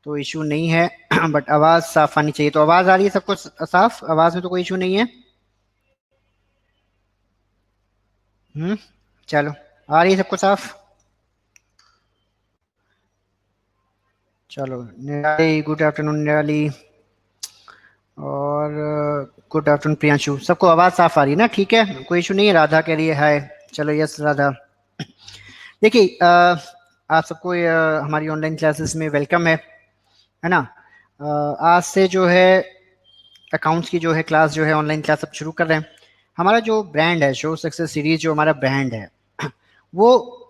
तो इशू नहीं है। बट आवाज़ साफ आनी चाहिए। तो आवाज़ आ रही है सबको साफ? आवाज़ में तो कोई इशू नहीं है? चलो, आ रही है सबको साफ? चलो, निराली, गुड आफ्टरनून निराली। और गुड आफ्टरनून प्रियांशु। सबको आवाज़ साफ आ रही है ना? ठीक है, कोई इशू नहीं है। राधा के लिए हाय। चलो, यस राधा। देखिए, आप सबको हमारी ऑनलाइन क्लासेस में वेलकम है ना? आज से जो है अकाउंट्स की जो है क्लास जो है ऑनलाइन क्लास अब शुरू कर रहे हैं। हमारा जो ब्रांड है, शो सक्सेस सीरीज, जो हमारा ब्रांड है वो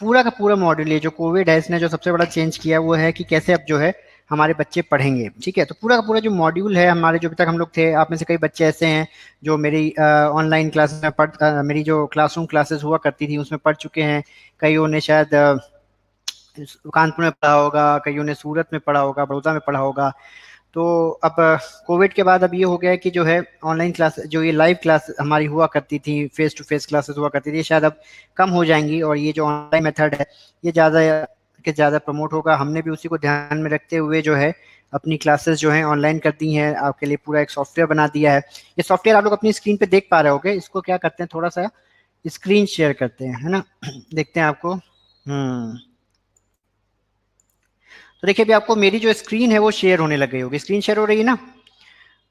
पूरा का पूरा मॉड्यूल, ये जो कोविड है इसने जो सबसे बड़ा चेंज किया वो है कि कैसे अब जो है हमारे बच्चे पढ़ेंगे। ठीक है, तो पूरा का पूरा जो मॉड्यूल है हमारे, जो अभी तक हम लोग थे, आप में से कई बच्चे ऐसे हैं जो मेरी ऑनलाइन क्लासेस में मेरी जो क्लासरूम क्लासेस हुआ करती थी उसमें पढ़ चुके हैं। कईयों ने शायद कानपुर में पढ़ा होगा, कईयों ने सूरत में पढ़ा होगा, बड़ौदा में पढ़ा होगा। तो अब कोविड के बाद अब ये हो गया है कि जो है ऑनलाइन क्लास, जो ये लाइव क्लास हमारी हुआ करती थी, फेस टू फेस क्लासेस हुआ करती थी, शायद अब कम हो जाएंगी और ये जो ऑनलाइन मेथड है ये ज़्यादा प्रमोट होगा। हमने भी उसी को ध्यान में रखते हुए जो है अपनी क्लासेस जो है ऑनलाइन कर दी हैं। आपके लिए पूरा एक सॉफ्टवेयर बना दिया है। ये सॉफ्टवेयर आप लोग अपनी स्क्रीन पे देख पा रहे होगे। इसको क्या करते हैं, थोड़ा सा स्क्रीन शेयर करते हैं, है ना? देखते हैं आपको। तो देखिए, अभी आपको मेरी जो स्क्रीन है वो शेयर होने लग गई होगी। स्क्रीन शेयर हो रही है ना?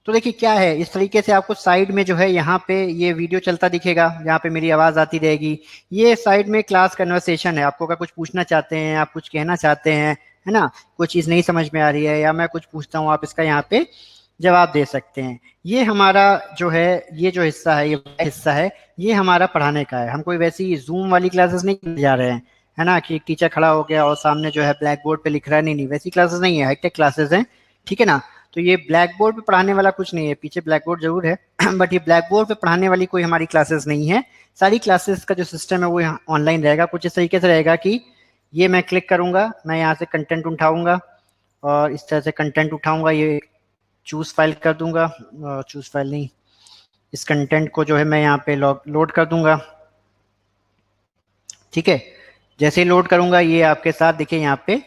तो देखिए क्या है, इस तरीके से आपको साइड में जो है यहाँ पे ये वीडियो चलता दिखेगा, यहाँ पे मेरी आवाज़ आती रहेगी। ये साइड में क्लास कन्वर्सेशन है। आपको अगर कुछ पूछना चाहते हैं, आप कुछ कहना चाहते हैं, है ना, कोई चीज़ नहीं समझ में आ रही है या मैं कुछ पूछता हूँ, आप इसका यहाँ पे जवाब दे सकते हैं। ये हमारा जो है, ये जो हिस्सा है, ये हिस्सा है, ये हमारा पढ़ाने का है। हम कोई वैसी जूम वाली क्लासेस नहीं करने जा रहे हैं, है ना, कि एक टीचर खड़ा हो गया और सामने जो है ब्लैक बोर्ड पे लिख रहा है। नहीं नहीं, वैसी क्लासेस नहीं है, हाईटेक क्लासेस हैं। ठीक है ना? तो ये ब्लैक बोर्ड पे पढ़ाने वाला कुछ नहीं है। पीछे ब्लैक बोर्ड जरूर है बट ये ब्लैक बोर्ड पे पढ़ाने वाली कोई हमारी क्लासेस नहीं है। सारी क्लासेस का जो सिस्टम है वो यहाँ ऑनलाइन रहेगा। कुछ इस तरीके से रहेगा कि ये मैं क्लिक करूंगा, मैं यहाँ से कंटेंट उठाऊंगा और इस तरह से कंटेंट उठाऊंगा, ये चूज फाइल कर दूंगा, चूज फाइल नहीं, इस कंटेंट को जो है मैं यहाँ पे लोड कर दूंगा। ठीक है, जैसे ही लोड करूंगा ये आपके साथ देखिए यहाँ पे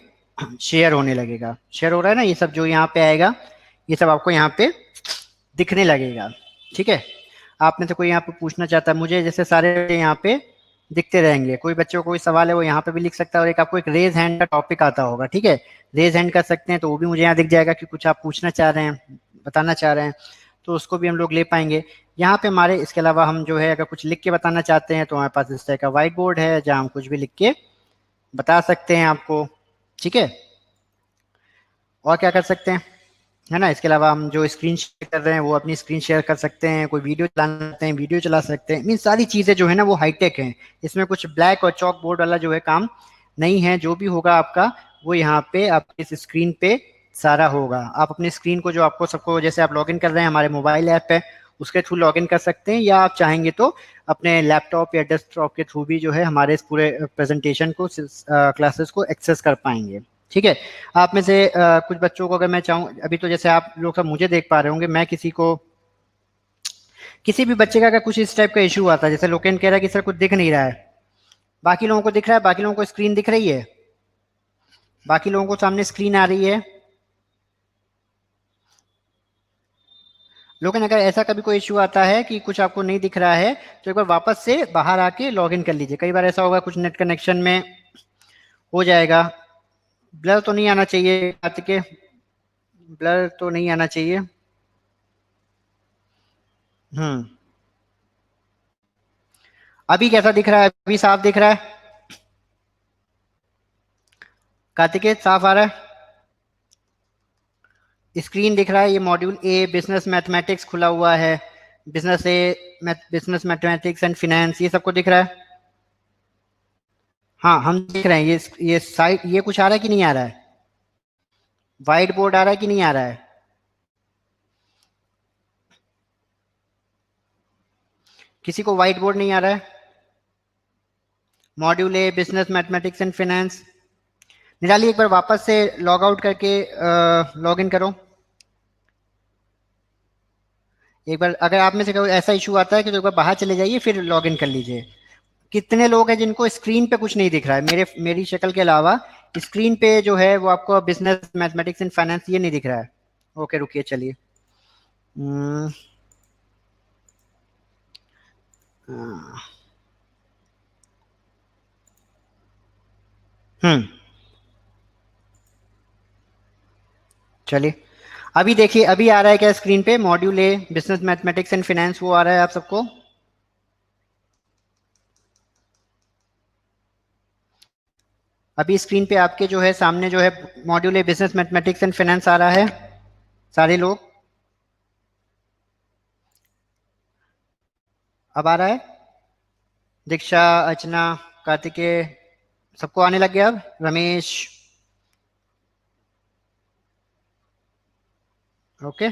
शेयर होने लगेगा। शेयर हो रहा है ना? ये सब जो यहाँ पे आएगा ये सब आपको यहाँ पे दिखने लगेगा। ठीक है, आप में से कोई यहाँ पे पूछना चाहता है मुझे, जैसे सारे यहाँ पे दिखते रहेंगे। कोई बच्चों को कोई सवाल है वो यहाँ पे भी लिख सकता है। और एक आपको एक रेज हैंड का टॉपिक आता होगा। ठीक है, रेज हैंड कर सकते हैं तो वो भी मुझे यहाँ दिख जाएगा कि कुछ आप पूछना चाह रहे हैं, बताना चाह रहे हैं, तो उसको भी हम लोग ले पाएंगे। यहाँ पे हमारे इसके अलावा हम जो है अगर कुछ लिख के बताना चाहते हैं तो हमारे पास इस तरह का व्हाइट बोर्ड है जहाँ हम कुछ भी लिख के बता सकते हैं आपको। ठीक है, और क्या कर सकते हैं, है ना? इसके अलावा हम जो स्क्रीन शेयर कर रहे हैं वो अपनी स्क्रीन शेयर कर सकते हैं। कोई वीडियो चलाना चाहते हैं, वीडियो चला सकते हैं। मीन सारी चीज़ें जो है ना वो हाईटेक हैं। इसमें कुछ ब्लैक और चॉक बोर्ड वाला जो है काम नहीं है। जो भी होगा आपका वो यहाँ पे आपकी इस स्क्रीन पे सारा होगा। आप अपनी स्क्रीन को, जो आपको सबको, जैसे आप लॉगिन कर रहे हैं हमारे मोबाइल ऐप पे, उसके थ्रू लॉगिन कर सकते हैं, या आप चाहेंगे तो अपने लैपटॉप या डेस्कटॉप के थ्रू भी जो है हमारे इस पूरे प्रेजेंटेशन को, क्लासेस को एक्सेस कर पाएंगे। ठीक है, आप में से कुछ बच्चों को अगर मैं चाहूँ, अभी तो जैसे आप लोग सब मुझे देख पा रहे होंगे, मैं किसी भी बच्चे का अगर कुछ इस टाइप का इशू आता है, जैसे लोकेन कह रहा है कि सर कुछ दिख नहीं रहा है, बाकी लोगों को दिख रहा है, बाकी लोगों को स्क्रीन दिख रही है, बाकी लोगों को सामने स्क्रीन आ रही है। लेकिन अगर ऐसा कभी कोई इशू आता है कि कुछ आपको नहीं दिख रहा है तो एक बार वापस से बाहर आके लॉग इन कर लीजिए। कई बार ऐसा होगा कुछ नेट कनेक्शन में हो जाएगा। ब्लर तो नहीं आना चाहिए, के ब्लर तो नहीं आना चाहिए। हम्म, अभी कैसा दिख रहा है? अभी साफ दिख रहा है? कार्तिकेय साफ आ रहा है? स्क्रीन दिख रहा है? ये मॉड्यूल ए बिजनेस मैथमेटिक्स खुला हुआ है। Business A, business mathematics and finance, ये सबको दिख रहा है? हाँ, हम देख रहे हैं। ये साइड, ये कुछ आ रहा है कि नहीं आ रहा है? व्हाइट बोर्ड आ रहा है कि नहीं आ रहा है? किसी को व्हाइट बोर्ड नहीं आ रहा है? Module A business mathematics and finance. निराली, एक बार वापस से लॉग आउट करके लॉग इन करो। एक बार अगर आप में से कोई ऐसा इशू आता है कि तो एक बार बाहर चले जाइए फिर लॉग इन कर लीजिए। कितने लोग हैं जिनको स्क्रीन पे कुछ नहीं दिख रहा है, मेरी शक्ल के अलावा? स्क्रीन पे जो है वो आपको बिजनेस मैथमेटिक्स एंड फाइनेंस ये नहीं दिख रहा है। ओके रुकिए चलिए। हम्म, हाँ, हम्म, चलिए अभी देखिए, अभी आ रहा है क्या स्क्रीन पे module A business mathematics and finance, वो आ रहा है आप सबको? अभी स्क्रीन पे आपके जो है सामने जो है module A business mathematics and finance आ रहा है सारे लोग? अब आ रहा है? दीक्षा, अर्चना, कार्तिकेय, सबको आने लग गया अब? रमेश? ओके।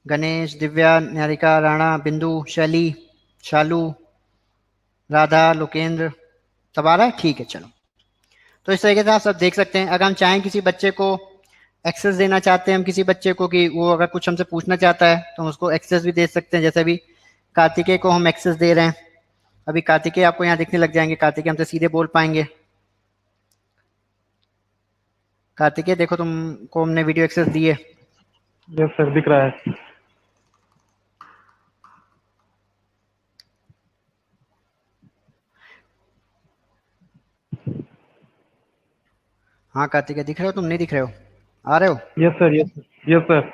गणेश, दिव्या, निहारिका, राणा, बिंदु, शैली, शालू, राधा, लोकेंद्र, सब आ रहा है? ठीक है चलो। तो इस तरीके से आप सब देख सकते हैं। अगर हम चाहें किसी बच्चे को एक्सेस देना चाहते हैं, हम किसी बच्चे को कि वो अगर कुछ हमसे पूछना चाहता है तो हम उसको एक्सेस भी दे सकते हैं। जैसे अभी कार्तिकेय को हम एक्सेस दे रहे हैं। अभी कार्तिकेय आपको यहाँ दिखने लग जाएंगे, कार्तिकेय हमसे सीधे बोल पाएंगे। कार्तिकेय देखो तुमको हमने वीडियो एक्सेस दी है। यस सर, दिख रहा है। हाँ कार्तिकेय दिख रहे हो, तुम नहीं दिख रहे हो? आ रहे हो? Yes sir, yes yes sir.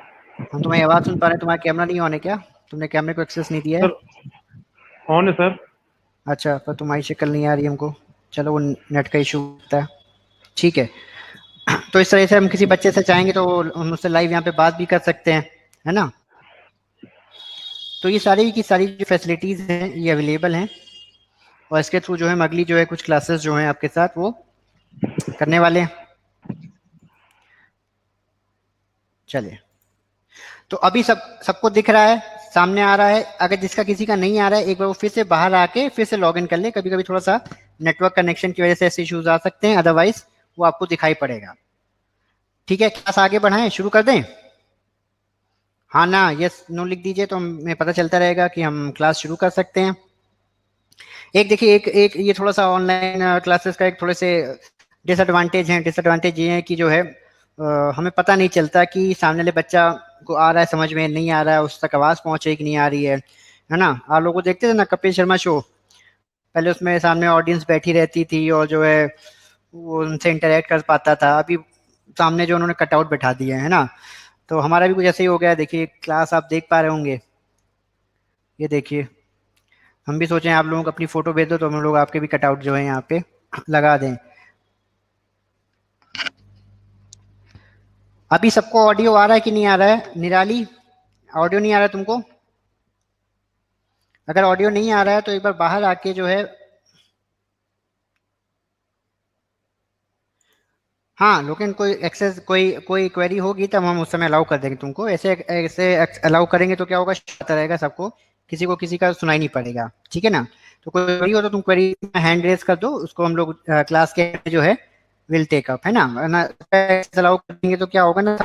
हम तुम्हारी आवाज़ सुन पा रहे हैं। तुम्हारा कैमरा नहीं ऑन है क्या? तुमने कैमरे को एक्सेस नहीं दिया है? सर ऑन है सर। अच्छा, पर तुम्हारी शक्ल नहीं आ रही हमको। चलो वो नेट का इशू होता है। ठीक है। तो इस तरह से हम किसी बच्चे से चाहेंगे तो हम उससे लाइव यहाँ पे बात भी कर सकते हैं, है ना? तो ये सारी की सारी जो फैसिलिटीज़ हैं ये अवेलेबल हैं, और इसके थ्रू जो है हम अगली जो है कुछ क्लासेस जो हैं आपके साथ वो करने वाले हैं। चलिए, तो अभी सबको दिख रहा है, सामने आ रहा है। अगर जिसका किसी का नहीं आ रहा है, एक बार वो फिर से बाहर आके फिर से लॉग इन कर ले। कभी कभी थोड़ा सा नेटवर्क कनेक्शन की वजह से ऐसे इश्यूज आ सकते हैं, अदरवाइज वो आपको दिखाई पड़ेगा। ठीक है, क्लास आगे बढ़ाएं, शुरू कर दें? हाँ ना, यस नो लिख दीजिए तो हमें पता चलता रहेगा कि हम क्लास शुरू कर सकते हैं। एक देखिए, एक एक ये थोड़ा सा ऑनलाइन क्लासेस का एक थोड़े से डिसएडवांटेज है। डिसएडवांटेज ये है कि जो है हमें पता नहीं चलता कि सामने वाले बच्चा को आ रहा है समझ में, नहीं आ रहा है, उस तक आवाज़ पहुंचे कि नहीं आ रही है ना? आप लोगों को देखते थे ना कपिल शर्मा शो? पहले उसमें सामने ऑडियंस बैठी रहती थी और जो है वो उनसे इंटरेक्ट कर पाता था। अभी सामने जो उन्होंने कटआउट बैठा दिए है ना, तो हमारा भी कुछ ऐसे ही हो गया है। देखिए क्लास आप देख पा रहे होंगे, ये देखिए। हम भी सोचें आप लोगों को अपनी फोटो भेज दो तो हम लोग आपके भी कटआउट जो है यहाँ पे लगा दें। अभी सबको ऑडियो आ रहा है कि नहीं आ रहा है? निराली, ऑडियो नहीं आ रहा है तुमको? अगर ऑडियो नहीं आ रहा है तो एक बार बाहर आके जो है, हाँ लेकिन कोई एक्सेस कोई कोई क्वेरी होगी तब हम उस समय अलाउ कर देंगे तुमको। ऐसे ऐसे अलाउ करेंगे तो क्या होगा, आता रहेगा सबको, किसी को किसी का सुनाई नहीं पड़ेगा। ठीक है ना? तो कोई क्वेरी हो तो तुम क्वेरी हैंड रेज कर दो, उसको हम लोग क्लास के जो है विल टेक अप, है ना? वरना अलाउ करेंगे तो क्या होगा ना,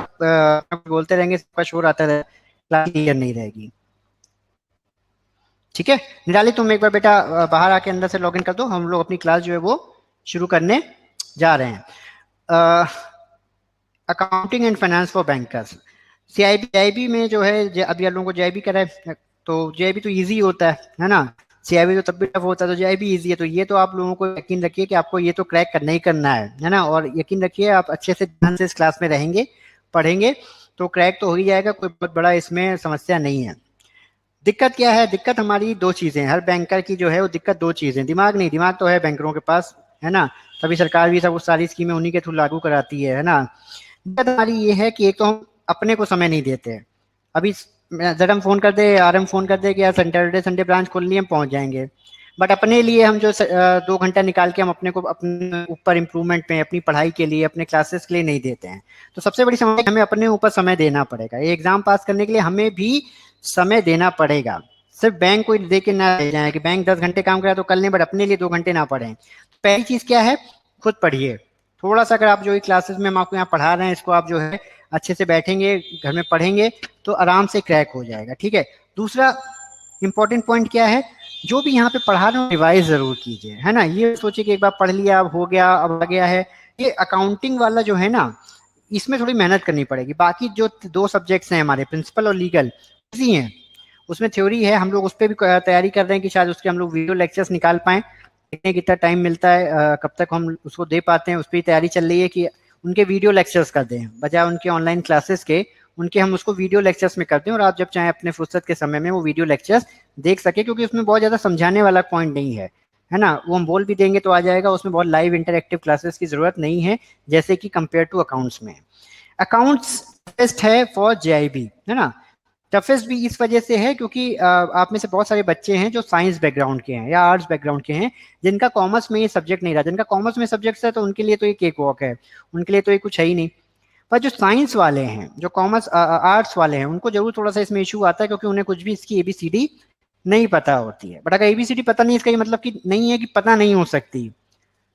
बोलते रहेंगे, सबका शोर आता रहेगा, क्लास क्लियर नहीं रहेगी। ठीक है निराली, तुम एक बार बेटा बाहर आके अंदर से लॉग इन कर दो, हम लोग अपनी क्लास जो है वो शुरू करने जा रहे हैं। Accounting and finance for bankers, CIB में जो है अभी आप लोगों को जेआईबी करा है, तो जेआईबी तो इजी होता है ना? सीआईबी तो तब भी टफ होता है, तो जेआईबी इजी है। तो ये तो आप लोगों को यकीन रखिए कि आपको ये तो क्रैक करना ही करना है ना? और यकीन रखिए आप अच्छे से ध्यान से इस क्लास में रहेंगे, पढ़ेंगे, तो क्रैक तो हो ही जाएगा। कोई बहुत बड़ा इसमें समस्या नहीं है। दिक्कत क्या है? दिक्कत हमारी दो चीजें हैं, हर बैंकर की जो है वो दिक्कत दो चीजें, दिमाग नहीं, दिमाग तो है बैंकरों के पास, है ना? तभी सरकार भी सब वो सारी स्कीमें उन्हीं के थ्रू लागू कराती है ना? दिक्कत हमारी ये है कि एक तो हम अपने को समय नहीं देते हैं। अभी जडम फोन कर दे, आरएम फोन कर दे कि यार सैटरडे संडे ब्रांच खोलनी है, हम पहुंच जाएंगे। बट अपने लिए हम जो 2 घंटा निकाल के हम अपने को अपने ऊपर इम्प्रूवमेंट में, अपनी पढ़ाई के लिए, अपने क्लासेस के लिए नहीं देते हैं। तो सबसे बड़ी समस्या, हमें अपने ऊपर समय देना पड़ेगा। ये एग्जाम पास करने के लिए हमें भी समय देना पड़ेगा। सिर्फ बैंक को दे के ना रह जाए कि बैंक 10 घंटे काम करा तो कल नहीं, बट अपने लिए 2 घंटे ना पढ़ें। पहली चीज क्या है, खुद पढ़िए थोड़ा सा। अगर आप जो क्लासेस में हम आपको यहाँ पढ़ा रहे हैं, इसको आप जो है अच्छे से बैठेंगे, घर में पढ़ेंगे तो आराम से क्रैक हो जाएगा। ठीक है। दूसरा इंपॉर्टेंट पॉइंट क्या है, जो भी यहाँ पे पढ़ा रहे हो रिवाइज जरूर कीजिए, है ना। ये सोचिए कि एक बार पढ़ लिया अब हो गया, अब आ गया है। ये अकाउंटिंग वाला जो है ना, इसमें थोड़ी मेहनत करनी पड़ेगी। बाकी जो दो सब्जेक्ट्स हैं हमारे, प्रिंसिपल और लीगल, इजी हैं। उसमें थ्योरी है, हम लोग उस पर भी तैयारी कर रहे हैं कि शायद उसके हम लोग वीडियो लेक्चर्स निकाल पाएं। देखने कितना टाइम मिलता है, कब तक हम उसको दे पाते हैं, उस पर तैयारी चल रही है कि उनके वीडियो लेक्चर्स कर दें बजाय उनके ऑनलाइन क्लासेस के। उनके हम उसको वीडियो लेक्चर्स में करते हैं और आप जब चाहे अपने फुर्सत के समय में वो वीडियो लेक्चर्स देख सके, क्योंकि उसमें बहुत ज़्यादा समझाने वाला पॉइंट नहीं है ना। वो हम बोल भी देंगे तो आ जाएगा, उसमें बहुत लाइव इंटरेक्टिव क्लासेस की जरूरत नहीं है, जैसे कि कंपेयर टू अकाउंट्स में। अकाउंट्स टेस्ट है फॉर जेआईबी, है ना। टफेस्ट भी इस वजह से है क्योंकि आप में से बहुत सारे बच्चे हैं जो साइंस बैकग्राउंड के हैं या आर्ट्स बैकग्राउंड के हैं, जिनका कॉमर्स में ये सब्जेक्ट नहीं रहा। जिनका कॉमर्स में सब्जेक्ट है तो उनके लिए तो ये केक वॉक है, उनके लिए तो ये कुछ है ही नहीं। पर जो साइंस वाले हैं, जो कॉमर्स आर्ट्स वाले हैं, उनको जरूर थोड़ा सा इसमें इशू आता है, क्योंकि उन्हें कुछ भी इसकी एबीसीडी नहीं पता होती है। बट अगर एबीसीडी पता नहीं, इसका ये मतलब कि नहीं है कि पता नहीं हो सकती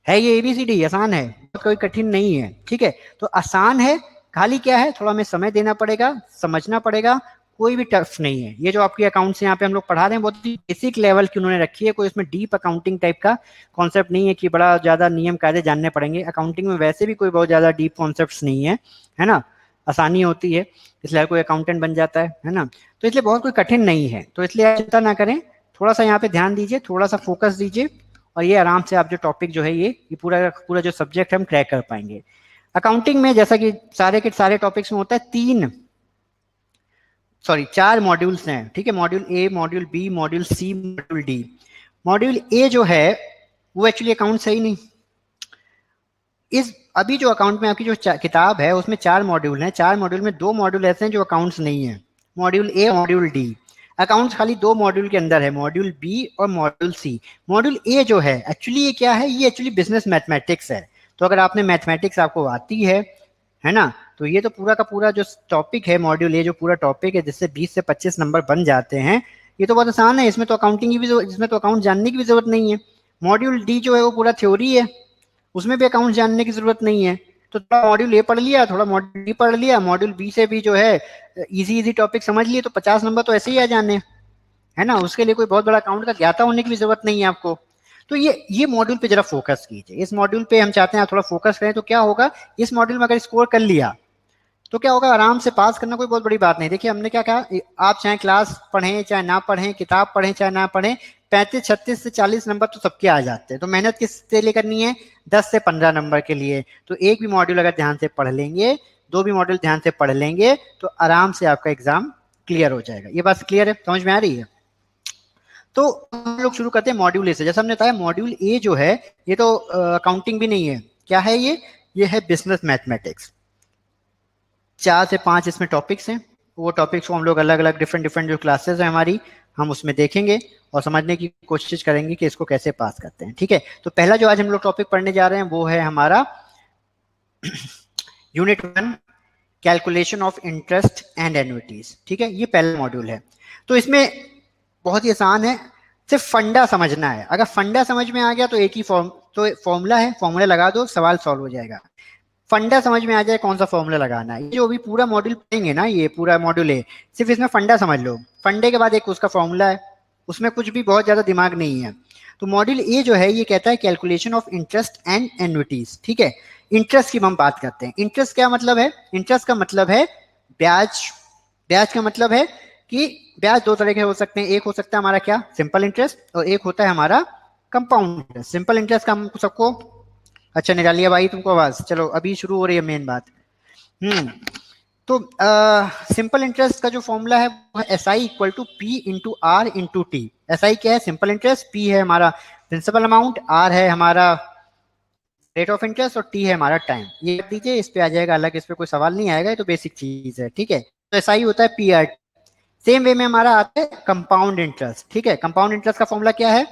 है। ये एबीसीडी आसान है, कोई कठिन नहीं है, ठीक है। तो आसान है, खाली क्या है, थोड़ा हमें समय देना पड़ेगा, समझना पड़ेगा, कोई भी टफ नहीं है। ये जो आपकी अकाउंट्स यहाँ पे हम लोग पढ़ा रहे हैं बहुत ही बेसिक लेवल की उन्होंने रखी है, कोई इसमें डीप अकाउंटिंग टाइप का कॉन्सेप्ट नहीं है कि बड़ा ज्यादा नियम कायदे जानने पड़ेंगे। अकाउंटिंग में वैसे भी कोई बहुत ज्यादा डीप कॉन्सेप्ट नहीं है ना। आसानी होती है, इसलिए कोई अकाउंटेंट बन जाता है ना। तो इसलिए बहुत कोई कठिन नहीं है, तो इसलिए आप चिंता ना करें, थोड़ा सा यहाँ पे ध्यान दीजिए, थोड़ा सा फोकस दीजिए, और ये आराम से आप जो टॉपिक जो है ये पूरा पूरा जो सब्जेक्ट हम क्रैक कर पाएंगे। अकाउंटिंग में जैसा कि सारे के सारे टॉपिक्स में होता है, चार मॉड्यूल्स हैं, ठीक है। Module A, module B, module C, module D. Module A जो है वो एक्चुअली अकाउंट है ही नहीं। इस अभी जो अकाउंट में आपकी जो किताब है उसमें 4 मॉड्यूल हैं। 4 मॉड्यूल में 2 मॉड्यूल ऐसे हैं जो अकाउंट्स नहीं है, module A, module D. Accounts खाली 2 मॉड्यूल के अंदर है, मॉड्यूल बी और मॉड्यूल सी। मॉड्यूल ए जो है एक्चुअली ये क्या है, ये एक्चुअली बिजनेस मैथमेटिक्स है। तो अगर आपने मैथमेटिक्स आपको आती है ना, तो ये तो पूरा का पूरा जो टॉपिक है मॉड्यूल ए, जो पूरा टॉपिक है जिससे 20 से 25 नंबर बन जाते हैं, ये तो बहुत आसान है। इसमें तो अकाउंटिंग की भी इसमें तो अकाउंट जानने की भी जरूरत नहीं है। मॉड्यूल डी जो है वो पूरा थ्योरी है, उसमें भी अकाउंट जानने की जरूरत नहीं है। तो थोड़ा मॉड्यूल ए पढ़ लिया, थोड़ा मॉड्यूल बी पढ़ लिया, मॉड्यूल बी से भी जो है इजी इजी टॉपिक समझ लिए, तो 50 नंबर तो ऐसे ही आ जाने, है ना। उसके लिए कोई बहुत बड़ा अकाउंट का ज्ञाता होने की भी जरूरत नहीं है आपको। तो ये मॉड्यूल पे जरा फोकस कीजिए। इस मॉड्यूल पे हम चाहते हैं आप थोड़ा फोकस करें, तो क्या होगा, इस मॉड्यूल में अगर स्कोर कर लिया तो क्या होगा, आराम से पास करना कोई बहुत बड़ी बात नहीं। देखिए हमने क्या कहा, आप चाहे क्लास पढ़ें चाहे ना पढ़ें, किताब पढ़ें चाहे ना पढ़ें, 35, 36 से 40 नंबर तो सबके आ जाते हैं। तो मेहनत किसके लिए करनी है, 10 से 15 नंबर के लिए। तो एक भी मॉड्यूल अगर ध्यान से पढ़ लेंगे, 2 भी मॉड्यूल ध्यान से पढ़ लेंगे, तो आराम से आपका एग्जाम क्लियर हो जाएगा। ये बात क्लियर है, समझ में आ रही है। तो हम लोग शुरू करते हैं मॉड्यूल ए से। जैसा हमने बताया मॉड्यूल ए जो है ये तो अकाउंटिंग भी नहीं है, क्या है ये है बिजनेस मैथमेटिक्स। 4 से 5 इसमें टॉपिक्स हैं। वो टॉपिक्स को हम लोग अलग अलग डिफरेंट जो क्लासेस हैं हमारी, हम उसमें देखेंगे और समझने की कोशिश करेंगे कि इसको कैसे पास करते हैं, ठीक है। तो पहला जो आज हम लोग टॉपिक पढ़ने जा रहे हैं वो है हमारा unit 1, calculation of interest and annuities, ठीक है। ये पहला मॉड्यूल है। तो इसमें बहुत ही आसान है, सिर्फ फंडा समझना है। अगर फंडा समझ में आ गया तो एक ही फॉर्मूला है, फॉर्मूला लगा दो, सवाल सॉल्व हो जाएगा। फंडा समझ में आ जाए कौन सा फॉर्मूला लगाना है, ये जो भी पूरा मॉड्यूल पढ़ेंगे ना, ये पूरा मॉड्यूल है, सिर्फ इसमें फंडा समझ लो। फंडे के बाद एक उसका फॉर्मूला है, उसमें कुछ भी बहुत ज्यादा दिमाग नहीं है। तो मॉड्यूल ए जो है ये कहता है calculation of interest and annuities, ठीक है। इंटरेस्ट की हम बात करते हैं। इंटरेस्ट क्या मतलब है, इंटरेस्ट का मतलब है ब्याज। ब्याज का मतलब है कि ब्याज 2 तरह के हो सकते हैं। एक हो सकता है हमारा क्या, सिंपल इंटरेस्ट, और एक होता है हमारा कंपाउंड इंटरेस्ट। सिंपल इंटरेस्ट का हम सबको, अच्छा निकालिए भाई तुमको आवाज, चलो अभी शुरू हो रही है मेन बात। तो सिंपल इंटरेस्ट का जो फॉर्मूला है वो है S I equal to P into R into T. S I क्या है, सिंपल इंटरेस्ट, पी है हमारा प्रिंसिपल अमाउंट, आर है हमारा रेट ऑफ इंटरेस्ट, और टी है हमारा टाइम। ये दीजिए, इस पे आ जाएगा अलग, इस पे कोई सवाल नहीं आएगा, ये तो बेसिक चीज है, ठीक है। तो एस आई होता है पी आर। सेम वे में हमारा आता है कंपाउंड इंटरेस्ट, ठीक है। कंपाउंड इंटरेस्ट का फॉर्मूला क्या है,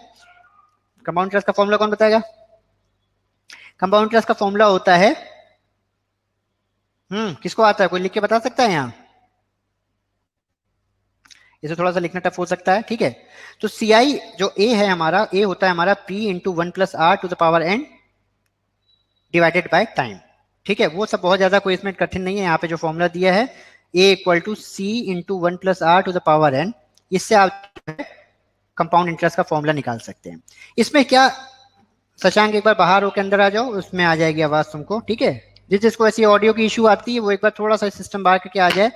कंपाउंड इंटरेस्ट का फॉर्मूला कौन बताएगा। कंपाउंड इंटरेस्ट का फॉर्मूला होता है, किसको आता है, कोई लिख के बता सकता है यहाँ, इसे थोड़ा सा लिखना टफ हो सकता है, ठीक है। तो सी आई जो ए है हमारा, ए होता है हमारा P into 1 plus R to the power N divided by time, ठीक है। वो सब बहुत ज्यादा कोई इसमें कठिन नहीं है। यहाँ पे जो फॉर्मूला दिया है A equal to C into 1 plus R to the power n, इससे आप कंपाउंड इंटरेस्ट का फॉर्मूला निकाल सकते हैं। इसमें क्या, शशांक एक बार बाहर होकर अंदर आ जाओ, उसमें आ जाएगी आवाज तुमको, ठीक है। जिसको ऐसी ऑडियो की इशू आती है वो एक बार थोड़ा सा सिस्टम बाहर करके आ जाए,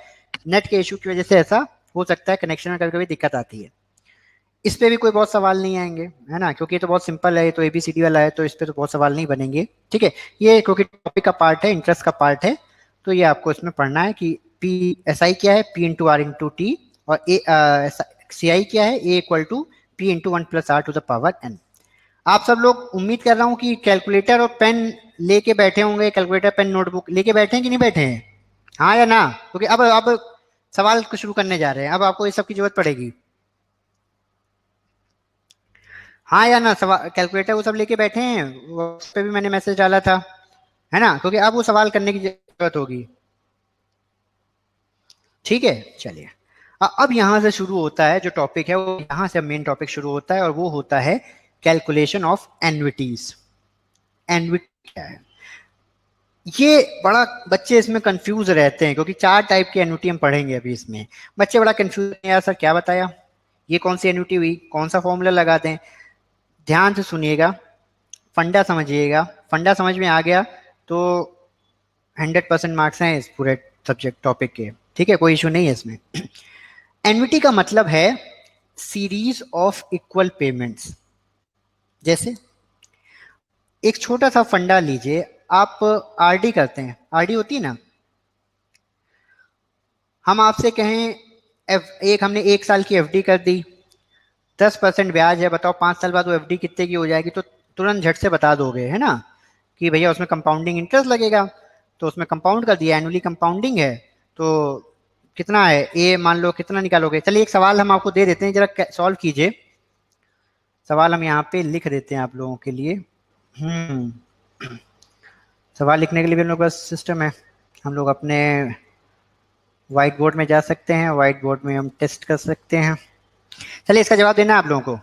नेट के इशू की वजह से ऐसा हो सकता है, कनेक्शन में कभी कभी दिक्कत आती है। इस पे भी कोई बहुत सवाल नहीं आएंगे, है ना, क्योंकि ये तो बहुत सिंपल है, ये तो एबीसीडी वाला है, तो इस पे तो बहुत सवाल नहीं बनेंगे, ठीक है। ये क्योंकि टॉपिक का पार्ट है, इंटरेस्ट का पार्ट है, तो ये आपको इसमें पढ़ना है कि पी एस आई क्या है, P into R into T, और ए सी आई क्या है, A equal to P into one plus R to the power n. आप सब लोग, उम्मीद कर रहा हूँ कि कैलकुलेटर और पेन लेके बैठे होंगे, कैलकुलेटर पेन नोटबुक लेके बैठे हैं कि नहीं बैठे हैं, हाँ या ना, क्योंकि अब सवाल को शुरू करने जा रहे हैं, अब आपको ये सब की जरूरत पड़ेगी, हाँ या ना। सवाल कैलकुलेटर वो सब लेके बैठे हैं, उस पे भी मैंने मैसेज डाला था, है ना, क्योंकि अब वो सवाल करने की जरूरत होगी, ठीक है। चलिए, अब यहां से शुरू होता है जो टॉपिक है, वो यहां से मेन टॉपिक शुरू होता है, और वो होता है कैलकुलेशन ऑफ एन्युटीज। एन्युटी क्या है, ये बड़ा बच्चे इसमें कंफ्यूज रहते हैं, क्योंकि 4 टाइप के एन्युटी हम पढ़ेंगे अभी इसमें। बच्चे बड़ा कंफ्यूज है, यार सर क्या बताया, ये कौन सी एन्युटी हुई, कौन सा फॉर्मूला लगाते हैं। ध्यान से सुनिएगा, फंडा समझिएगा, फंडा समझ में आ गया तो 100% मार्क्स हैं इस पूरे सब्जेक्ट टॉपिक के, ठीक है, कोई इशू नहीं है इसमें। एन्युटी का मतलब है सीरीज ऑफ इक्वल पेमेंट्स। जैसे एक छोटा सा फंडा लीजिए, आप आरडी करते हैं, आरडी होती है ना, हम आपसे कहें एक हमने 1 साल की एफडी कर दी, 10% ब्याज है, बताओ 5 साल बाद वो एफडी कितने की हो जाएगी, तो तुरंत झट से बता दोगे, है ना, कि भैया उसमें कंपाउंडिंग इंटरेस्ट लगेगा, तो उसमें कंपाउंड कर दिया, एनुअली कंपाउंडिंग है, तो कितना है, ए मान लो कितना निकालोगे। चलिए एक सवाल हम आपको दे देते हैं, जरा सॉल्व कीजिए। सवाल हम यहाँ पे लिख देते हैं आप लोगों के लिए। सवाल लिखने के लिए भी हम लोग का सिस्टम है, हम लोग अपने व्हाइट बोर्ड में जा सकते हैं, व्हाइट बोर्ड में हम टेस्ट कर सकते हैं। चलिए इसका जवाब देना है आप लोगों को।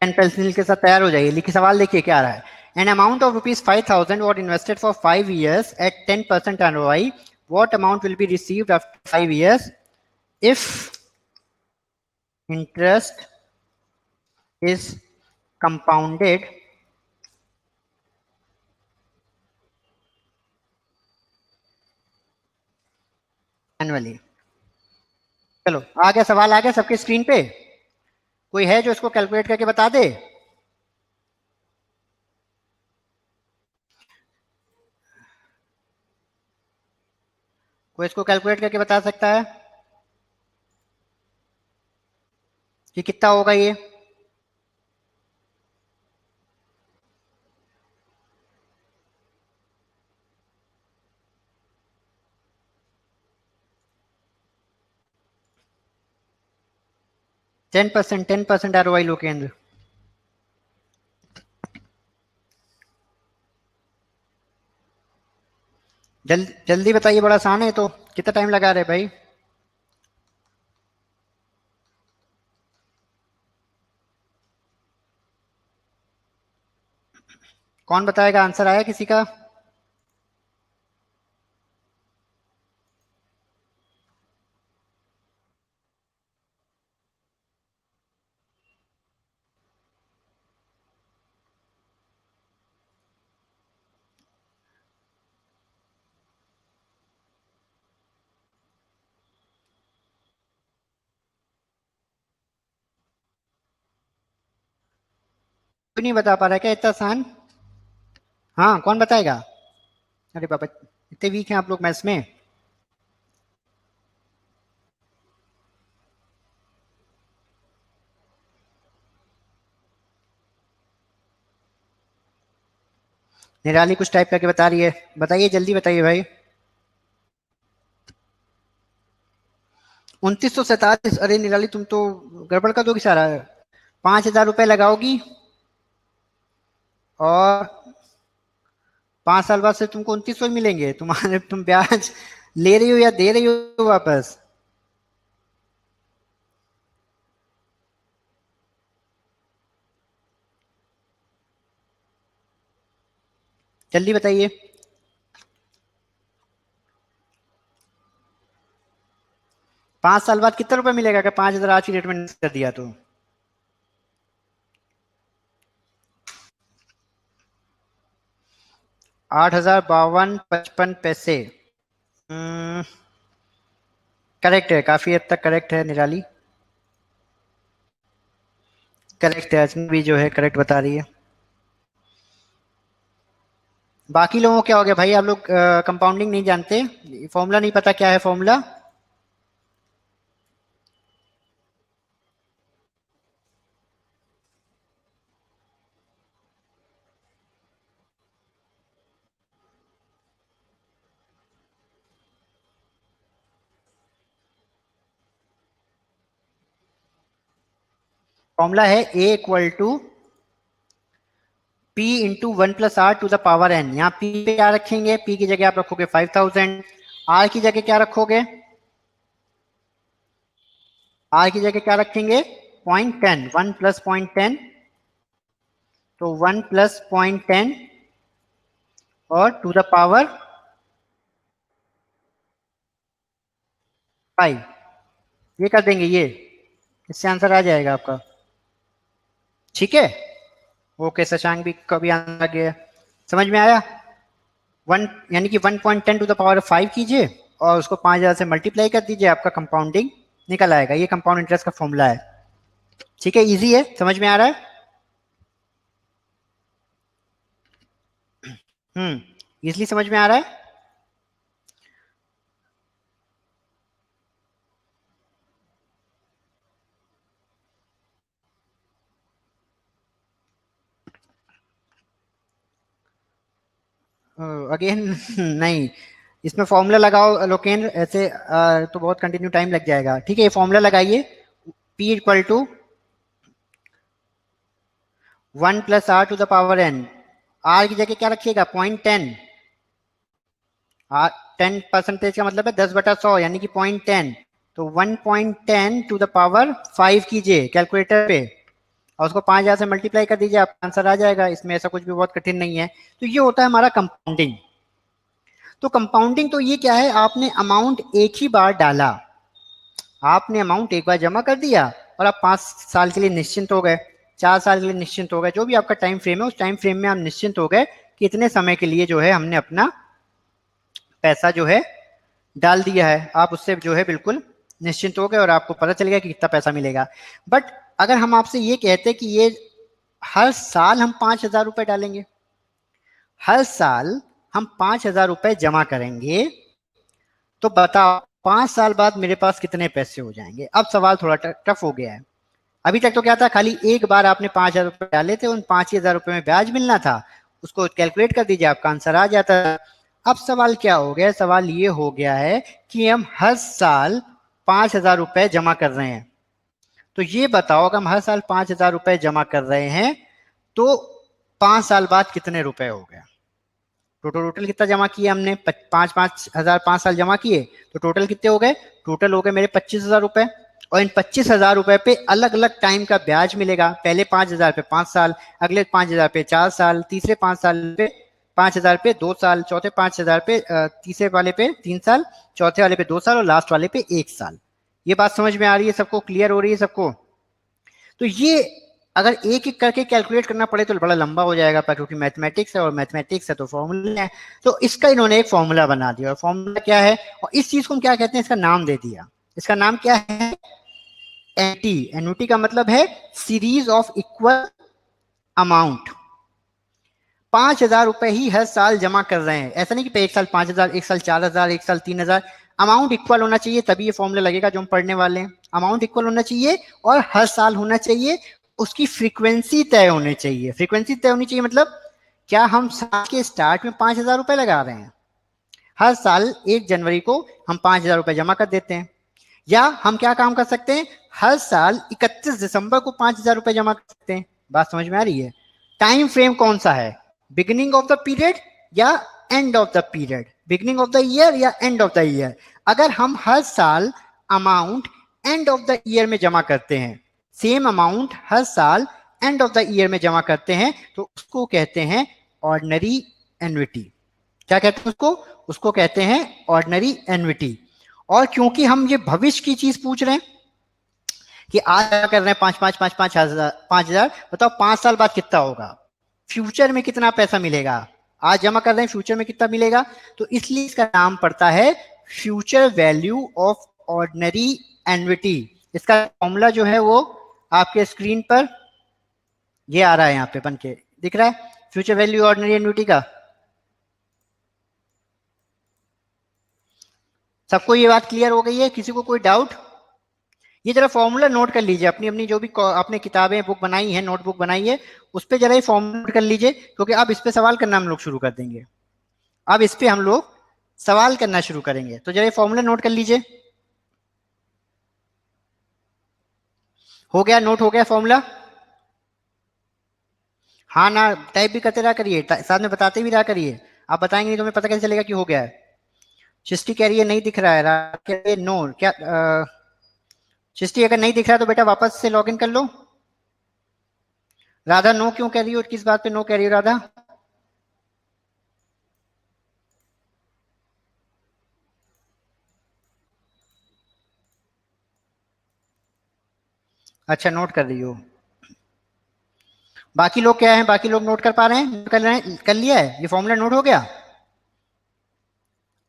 पेन पेंसिल के साथ तैयार हो जाइए, लिखिए सवाल, देखिए क्या आ रहा है। An amount of ₹5,000 what invested for 5 years at 10% ROI, what amount will be received after 5 years if interest is compounded annually। चलो आ गया सवाल, आ गया सबके स्क्रीन पे, कोई है जो इसको कैलकुलेट करके बता दे। कोई इसको कैलकुलेट करके बता सकता है कि कितना होगा ये। 10% ROI लो केंद्र, जल्दी बताइए, बड़ा आसान है, तो कितना टाइम लगा रहे भाई। कौन बताएगा, आंसर आया किसी का। कोई नहीं बता पा रहा है क्या, इतना आसान। हाँ कौन बताएगा, अरे बाबा इतने वीक हैं आप लोग मैथ्स में। निराली कुछ टाइप करके बता रही है, बताइए जल्दी बताइए भाई। 2947, अरे निराली तुम तो गड़बड़ कर दोगी सारा। 5,000 रुपए लगाओगी, और 5 साल बाद से तुमको 2900 मिलेंगे। तुम्हारे तुम ब्याज ले रही हो या दे रही हो वापस? जल्दी बताइए। 5 साल बाद कितना रुपए मिलेगा अगर 5,000 आज की डेट में इन्वेस्ट कर दिया तो? 8,052.55 करेक्ट है, काफी हद तक करेक्ट है निराली, करेक्ट है। अजमी भी जो है करेक्ट बता रही है। बाकी लोगों को क्या हो गया भाई? आप लोग कंपाउंडिंग नहीं जानते, फॉर्मूला नहीं पता क्या है फॉर्मूला? फॉर्मूला है A equal to P into 1 + R to the power n। यहाँ P पे क्या रखेंगे? P की जगह आप रखोगे 5,000। R की जगह क्या रखोगे? R की जगह क्या रखेंगे? 0.10, 1 + 0.10, तो 1 + 0.10 और टू द पावर 5। ये कर देंगे, ये इससे आंसर आ जाएगा आपका। ठीक है, ओके। शशांक भी कभी आंसर आ गया, समझ में आया? 1 यानी कि 1.10 टू द पावर 5 कीजिए और उसको 5,000 से मल्टीप्लाई कर दीजिए, आपका कंपाउंडिंग निकल आएगा। ये कंपाउंड इंटरेस्ट का फॉर्मूला है। ठीक है, इजी है, समझ में आ रहा है? इसलिए समझ में आ रहा है। अगेन नहीं, इसमें फॉर्मूला लगाओ लोकेन, ऐसे तो बहुत कंटिन्यू टाइम लग जाएगा। ठीक है, ये फॉर्मूला लगाइए, P equal to 1 + R to the power n। R की जगह क्या रखिएगा? 0.10। 10% का मतलब है 10/100 यानी कि 0.10, तो 1.10 टू द पावर 5 कीजिए कैलकुलेटर पे और उसको 5,000 से मल्टीप्लाई कर दीजिए, आपका आंसर आ जाएगा। इसमें ऐसा कुछ भी बहुत कठिन नहीं है। तो ये होता है हमारा कंपाउंडिंग। तो कंपाउंडिंग तो ये क्या है? आपने अमाउंट एक ही बार डाला, आपने अमाउंट एक बार जमा कर दिया और आप 5 साल के लिए निश्चिंत हो गए, 4 साल के लिए निश्चिंत हो गए, जो भी आपका टाइम फ्रेम है उस टाइम फ्रेम में आप निश्चिंत हो गए कि इतने समय के लिए जो है हमने अपना पैसा जो है डाल दिया है। आप उससे जो है बिल्कुल निश्चिंत हो गए और आपको पता चल गया कि कितना पैसा मिलेगा। बट अगर हम आपसे ये कहते कि ये हर साल हम 5,000 रुपए डालेंगे, हर साल हम 5,000 रुपए जमा करेंगे, तो बताओ 5 साल बाद मेरे पास कितने पैसे हो जाएंगे? अब सवाल थोड़ा टफ हो गया है। अभी तक तो क्या था, खाली एक बार आपने 5,000 रुपए डाले थे, उन 5,000 रुपए में ब्याज मिलना था, उसको कैलकुलेट कर दीजिए, आपका आंसर आ जाता है। अब सवाल क्या हो गया? सवाल ये हो गया है कि हम हर साल 5,000 रुपए जमा कर रहे हैं। तो ये बताओ, अगर हम हर साल 5,000 रुपए जमा कर रहे हैं तो 5 साल बाद कितने रुपए हो गए? टोटल कितना जमा किया हमने? 5,000 5 साल जमा किए, तो टोटल कितने हो गए? टोटल हो गए मेरे 25,000 रुपए। और इन 25,000 रुपए पे अलग अलग टाइम का ब्याज मिलेगा। पहले 5,000 पे 5 साल, अगले 5,000 पे 4 साल, तीसरे 5 साल पे 5,000 पे 2 साल, चौथे 5,000 पे तीसरे वाले पे 3 साल, चौथे वाले पे 2 साल और लास्ट वाले पे 1 साल। ये बात समझ में आ रही है सबको? क्लियर हो रही है सबको? तो ये अगर एक एक करके कैलकुलेट करना पड़े तो बड़ा लंबा हो जाएगा, पर क्योंकि मैथमेटिक्स है और मैथमेटिक्स है तो फॉर्मूला है, तो इसका इन्होंने एक फॉर्मूला बना दिया। और फॉर्मूला क्या है और इस चीज को हम क्या कहते हैं, इसका नाम दे दिया। इसका नाम क्या है? एनटी। एन्युटी का मतलब है सीरीज ऑफ इक्वल अमाउंट। 5,000 रुपए ही हर साल जमा कर रहे हैं, ऐसा नहीं कि एक साल 5,000, एक साल 4,000, एक साल 3,000। अमाउंट इक्वल होना चाहिए, तभी ये फॉर्मूला लगेगा जो हम पढ़ने वाले हैं। अमाउंट इक्वल होना चाहिए और हर साल होना चाहिए। उसकी फ्रीक्वेंसी तय होनी चाहिए। फ्रीक्वेंसी तय होनी चाहिए मतलब क्या हम साल के स्टार्ट में 5,000 रुपए लगा रहे हैं, हर साल 1 जनवरी को हम 5,000 रुपए जमा कर देते हैं, या हम क्या काम कर सकते हैं, हर साल 31 दिसंबर को 5,000 रुपए जमा कर सकते हैं। बात समझ में आ रही है? टाइम फ्रेम कौन सा है, बिगिनिंग ऑफ द पीरियड या end of the period, beginning of the year या एंड ऑफ द ईयर। अगर हम हर साल amount end of the year में जमा करते हैं, सेम अमाउंट हर साल एंड ऑफ द ईयर में जमा करते हैं, तो उसको कहते हैं ऑर्डिनरी एन्युटी। क्या कहते हैं उसको, उसको कहते हैं ऑर्डिनरी एन्युटी। और क्योंकि हम ये भविष्य की चीज पूछ रहे हैं कि आज क्या कर रहे हैं, 5,000, बताओ 5 साल बाद कितना होगा, फ्यूचर में कितना पैसा मिलेगा, आज जमा कर रहे हैं फ्यूचर में कितना मिलेगा, तो इसलिए इसका नाम पड़ता है future value of ordinary annuity. इसका फॉर्मूला जो है वो आपके स्क्रीन पर ये आ रहा है, यहाँ पे बन के दिख रहा है, फ्यूचर वैल्यू ऑर्डिनरी एन्युटी का। सबको ये बात क्लियर हो गई है, किसी को कोई डाउट? ये जरा फॉर्मूला नोट कर लीजिए, अपनी अपनी जो भी आपने किताबें बुक बनाई है, नोटबुक बनाई है, उस पर जरा ये फॉर्मूला नोट कर लीजिए, क्योंकि अब इस पे सवाल करना हम लोग शुरू कर देंगे। अब इस पे हम लोग सवाल करना शुरू करेंगे, तो जरा ये फॉर्मूला नोट कर लीजिए। हो गया, नोट हो गया फॉर्मूला? हाँ ना, टाइप भी करते रहा करिए, साथ में बताते भी रहा करिए, आप बताएंगे नहीं तो हमें पता कैसे चलेगा कि हो गया है। सृष्टि कह रही है नहीं दिख रहा है, रात कह रही है नो, क्या सृष्टि अगर नहीं दिख रहा है तो बेटा वापस से लॉगिन कर लो। राधा नो क्यों कह रही हो, किस बात पे नो कह रही हो राधा? अच्छा नोट कर रही हो, बाकी लोग क्या है, बाकी लोग नोट कर पा रहे हैं, कर रहे हैं, कर लिया है, ये फॉर्मूला नोट हो गया।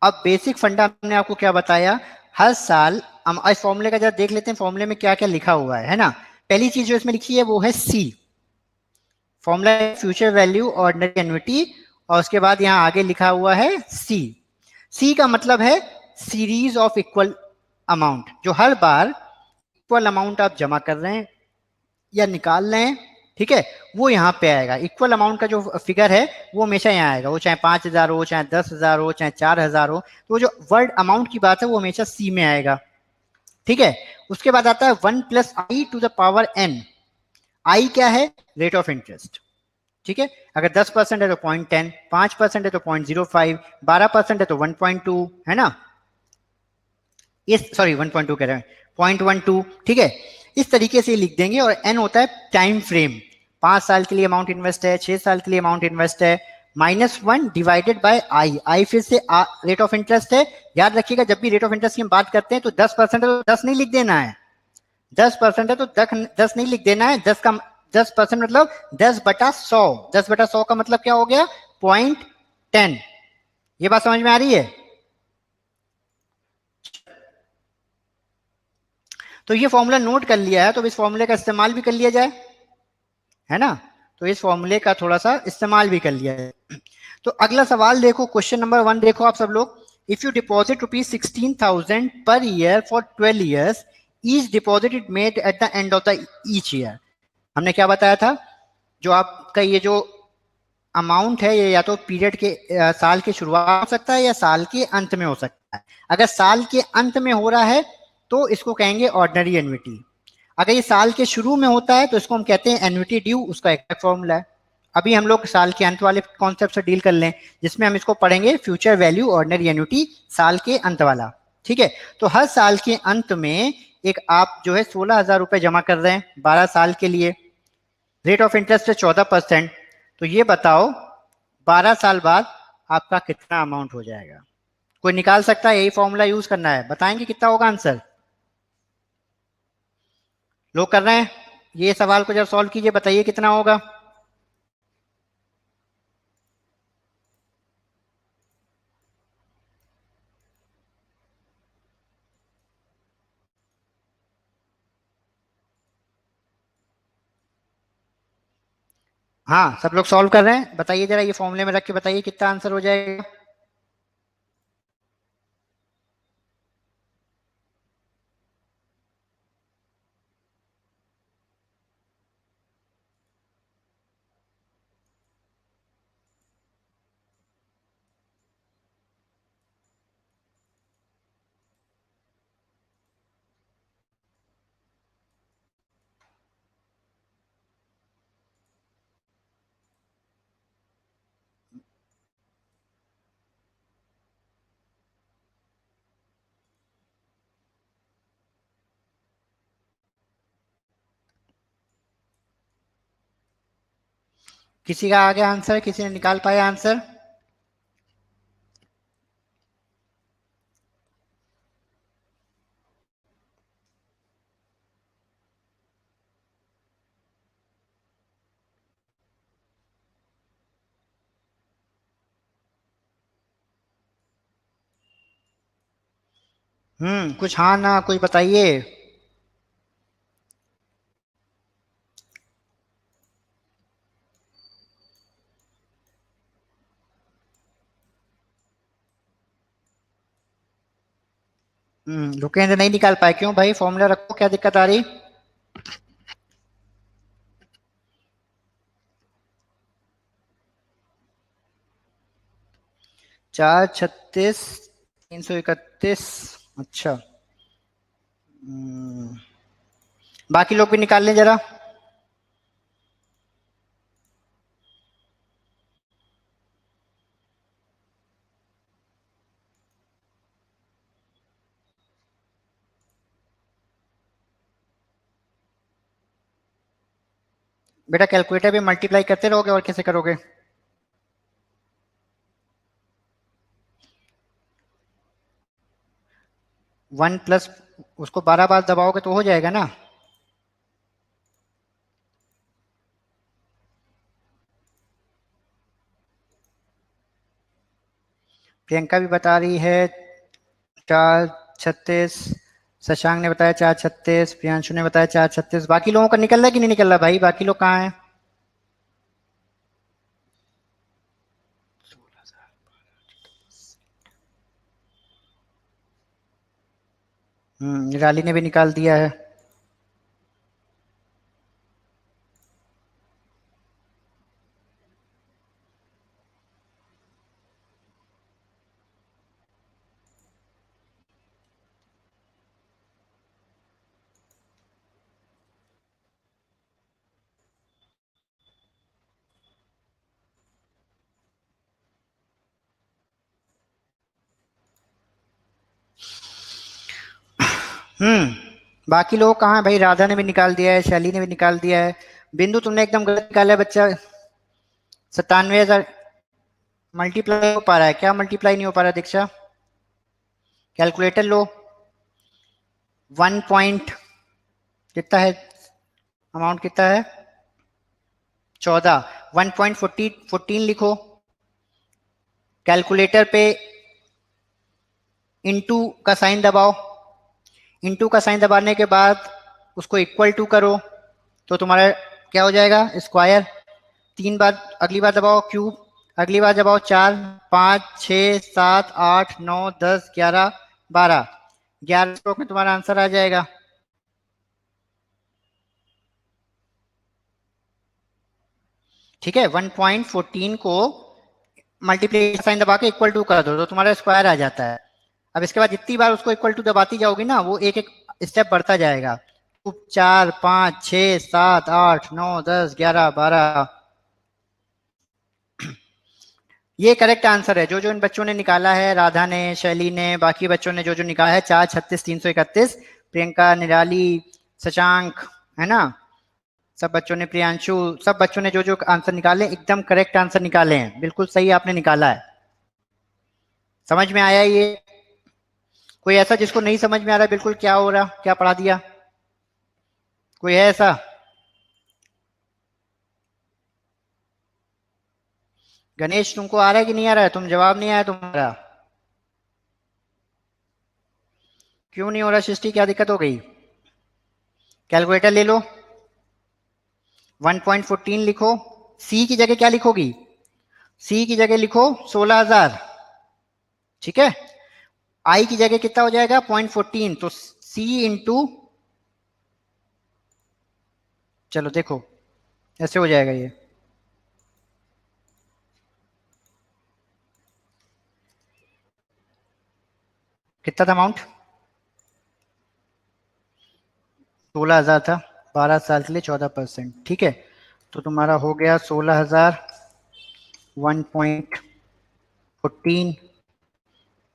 अब बेसिक फंडा हमने आपको क्या बताया, हर साल हम इस फॉर्मूले का जरा देख लेते हैं, फॉर्मूले में क्या क्या लिखा हुआ है ना। पहली चीज जो इसमें लिखी है वो है C, formula future value ordinary annuity, और उसके बाद यहाँ आगे लिखा हुआ है सी। सी का मतलब है सीरीज ऑफ इक्वल अमाउंट, जो हर बार इक्वल अमाउंट आप जमा कर रहे हैं या निकाल रहे हैं, ठीक है, वो यहाँ पे आएगा। इक्वल अमाउंट का जो फिगर है वो हमेशा यहाँ आएगा, वो चाहे 5,000 हो, चाहे 10,000 हो, चाहे 4,000 हो, तो वो जो वर्ड अमाउंट की बात है वो हमेशा सी में आएगा, ठीक है। उसके बाद आता है 1+i⁻n। आई क्या है, रेट ऑफ इंटरेस्ट, ठीक है। अगर 10% है तो 0.10, 5% है तो 0.05, 12% है तो 1.2, है ना, इस सॉरी 1.2 कह रहे हैं, 0.12, ठीक है। इस तरीके से लिख देंगे। और एन होता है टाइम फ्रेम, 5 साल के लिए अमाउंट इन्वेस्ट है, 6 साल के लिए अमाउंट इन्वेस्ट है, -1 डिवाइडेड बाय आई। आई फिर से रेट ऑफ इंटरेस्ट है। याद रखिएगा जब भी रेट ऑफ इंटरेस्ट की हम बात करते हैं तो 10% है तो 10 नहीं लिख देना है, 10% है तो 10 नहीं लिख देना है, 10% मतलब 10/100, 10/100 का मतलब क्या हो गया, 0.10। ये बात समझ में आ रही है? तो ये फॉर्मूला नोट कर लिया है, तो इस फॉर्मूले का इस्तेमाल भी कर लिया जाए, है ना। तो इस फॉर्मूले का थोड़ा सा इस्तेमाल भी कर लिया है। तो अगला सवाल देखो, क्वेश्चन नंबर 1 देखो आप सब लोग। If you deposit ₹16,000 per year for 12 years, each deposit it made at the end of the each year. हमने क्या बताया था, जो आपका ये जो अमाउंट है ये या तो पीरियड के साल के शुरुआत हो सकता है या साल के अंत में हो सकता है। अगर साल के अंत में हो रहा है तो इसको कहेंगे ऑर्डिनरी एन्युटी। अगर ये साल के शुरू में होता है तो इसको हम कहते हैं एन्युटी ड्यू, उसका एक फॉर्मूला है। अभी हम लोग साल के अंत वाले कॉन्सेप्ट से डील कर लें, जिसमें हम इसको पढ़ेंगे फ्यूचर वैल्यू ऑर्डिनरी एन्युटी, साल के अंत वाला, ठीक है। तो हर साल के अंत में एक आप जो है 16,000 रुपए जमा कर रहे हैं 12 साल के लिए, रेट ऑफ इंटरेस्ट है 14%। तो ये बताओ 12 साल बाद आपका कितना अमाउंट हो जाएगा? कोई निकाल सकता है? यही फॉर्मूला यूज करना है, बताएंगे कितना होगा आंसर? लोग कर रहे हैं, ये सवाल को जब सॉल्व कीजिए, बताइए कितना होगा। हाँ सब लोग सॉल्व कर रहे हैं, बताइए जरा, ये फॉर्मूले में रख के बताइए कितना आंसर हो जाएगा। किसी का आ गया आंसर? किसी ने निकाल पाया आंसर? कुछ हाँ ना कुछ बताइए। रुकेंद्र नहीं निकाल पाए, क्यों भाई? फॉर्मूला रखो, क्या दिक्कत आ रही? चार छत्तीस 331। अच्छा। हम्म, बाकी लोग भी निकाल लें जरा। बेटा कैलकुलेटर पे मल्टीप्लाई करते रहोगे और कैसे करोगे? वन प्लस, उसको 12 बार दबाओगे तो हो जाएगा ना। प्रियंका भी बता रही है 436। शशांक ने बताया 436। प्रियांशु ने बताया 436। बाकी लोगों का निकल रहा है कि नहीं निकल रहा भाई? बाकी लोग कहाँ हैं? निराली ने भी निकाल दिया है। बाकी लोग कहाँ हैं भाई? राधा ने भी निकाल दिया है, शैली ने भी निकाल दिया है। बिंदु तुमने एकदम गलत निकाला है बच्चा। 97,000 मल्टीप्लाई हो पा रहा है क्या? मल्टीप्लाई नहीं हो पा रहा दीक्षा? कैलकुलेटर लो। 1 पॉइंट कितना है? अमाउंट कितना है? 14। 1.14 लिखो कैलकुलेटर पे। इंटू का साइन दबाओ। इंटू का साइन दबाने के बाद उसको इक्वल टू करो तो तुम्हारा क्या हो जाएगा? स्क्वायर। 3 बार अगली बार दबाओ क्यूब। अगली बार दबाओ 4, 5, 6, 7, 8, 9, 10, 11, 12। 11 स्ट्रोक में तुम्हारा आंसर आ जाएगा। ठीक है, 1.14 को मल्टीप्लाई साइन दबा के इक्वल टू कर दो तो तुम्हारा स्क्वायर आ जाता है। अब इसके बाद जितनी बार उसको इक्वल टू दबाती जाओगी ना, वो एक एक स्टेप बढ़ता जाएगा। 4, 5, 6, 7, 8, 9, 10, 11, 12। ये करेक्ट आंसर है जो जो इन बच्चों ने निकाला है। राधा ने, शैली ने, बाकी बच्चों ने जो जो निकाला है 4, 36, 331। प्रियंका, निराली, शशांक, है ना? सब बच्चों ने, प्रियांशु, सब बच्चों ने जो जो आंसर निकाले एकदम करेक्ट आंसर निकाले हैं। बिल्कुल सही आपने निकाला है। समझ में आया ये? कोई ऐसा जिसको नहीं समझ में आ रहा बिल्कुल क्या हो रहा, क्या पढ़ा दिया? कोई है ऐसा? गणेश तुमको आ रहा है कि नहीं आ रहा है? तुम जवाब नहीं आया तुम्हारा। क्यों नहीं हो रहा सृष्टि? क्या दिक्कत हो गई? कैलकुलेटर ले लो। 1.14 लिखो। सी की जगह क्या लिखोगी? सी की जगह लिखो 16,000। ठीक है। आई की जगह कितना हो जाएगा? 0.14। तो सी इंटू, चलो देखो ऐसे हो जाएगा ये। कितना था अमाउंट? 16,000 था। 12 साल के लिए 14%। ठीक है, तो तुम्हारा हो गया 16,000। 1.14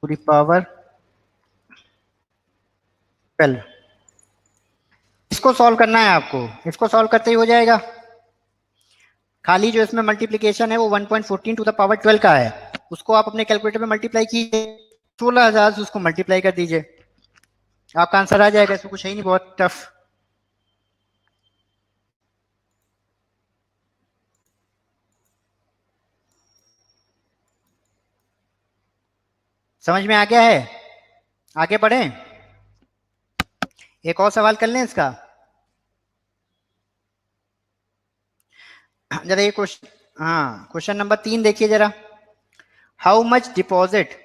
पूरी पावर 12। इसको सॉल्व करना है आपको। इसको सॉल्व करते ही हो जाएगा। खाली जो इसमें मल्टीप्लीकेशन है वो 1.14 टू द पावर 12 का है, उसको आप अपने कैलकुलेटर में मल्टीप्लाई कीजिए, 16,000 से उसको मल्टीप्लाई कर दीजिए, आपका आंसर आ जाएगा। इसमें कुछ है ही नहीं बहुत टफ। समझ में आ गया है? आगे बढ़ें, एक और सवाल कर लें इसका। जरा ये क्वेश्चन, हाँ क्वेश्चन नंबर 3 देखिए जरा। हाउ मच डिपॉजिट,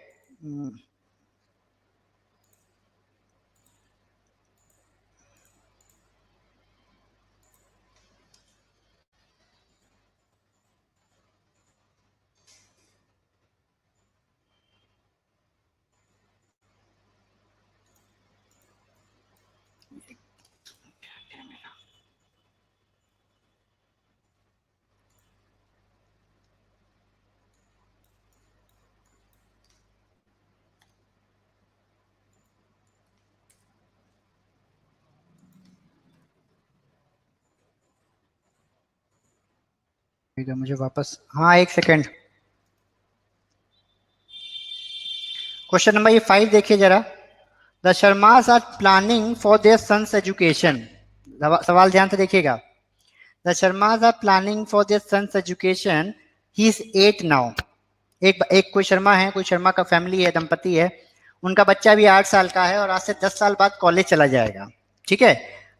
मुझे वापस, हाँ एक सेकेंड। क्वेश्चन नंबर ये 5 देखिए जरा। The Sharmas are planning for their sons education, सवाल ध्यान से देखिएगा। The Sharmas are planning for their sons education, he is 8 now. एक कोई शर्मा है, कोई शर्मा का फैमिली है, दंपति है, उनका बच्चा भी 8 साल का है और आज से 10 साल बाद कॉलेज चला जाएगा, ठीक है।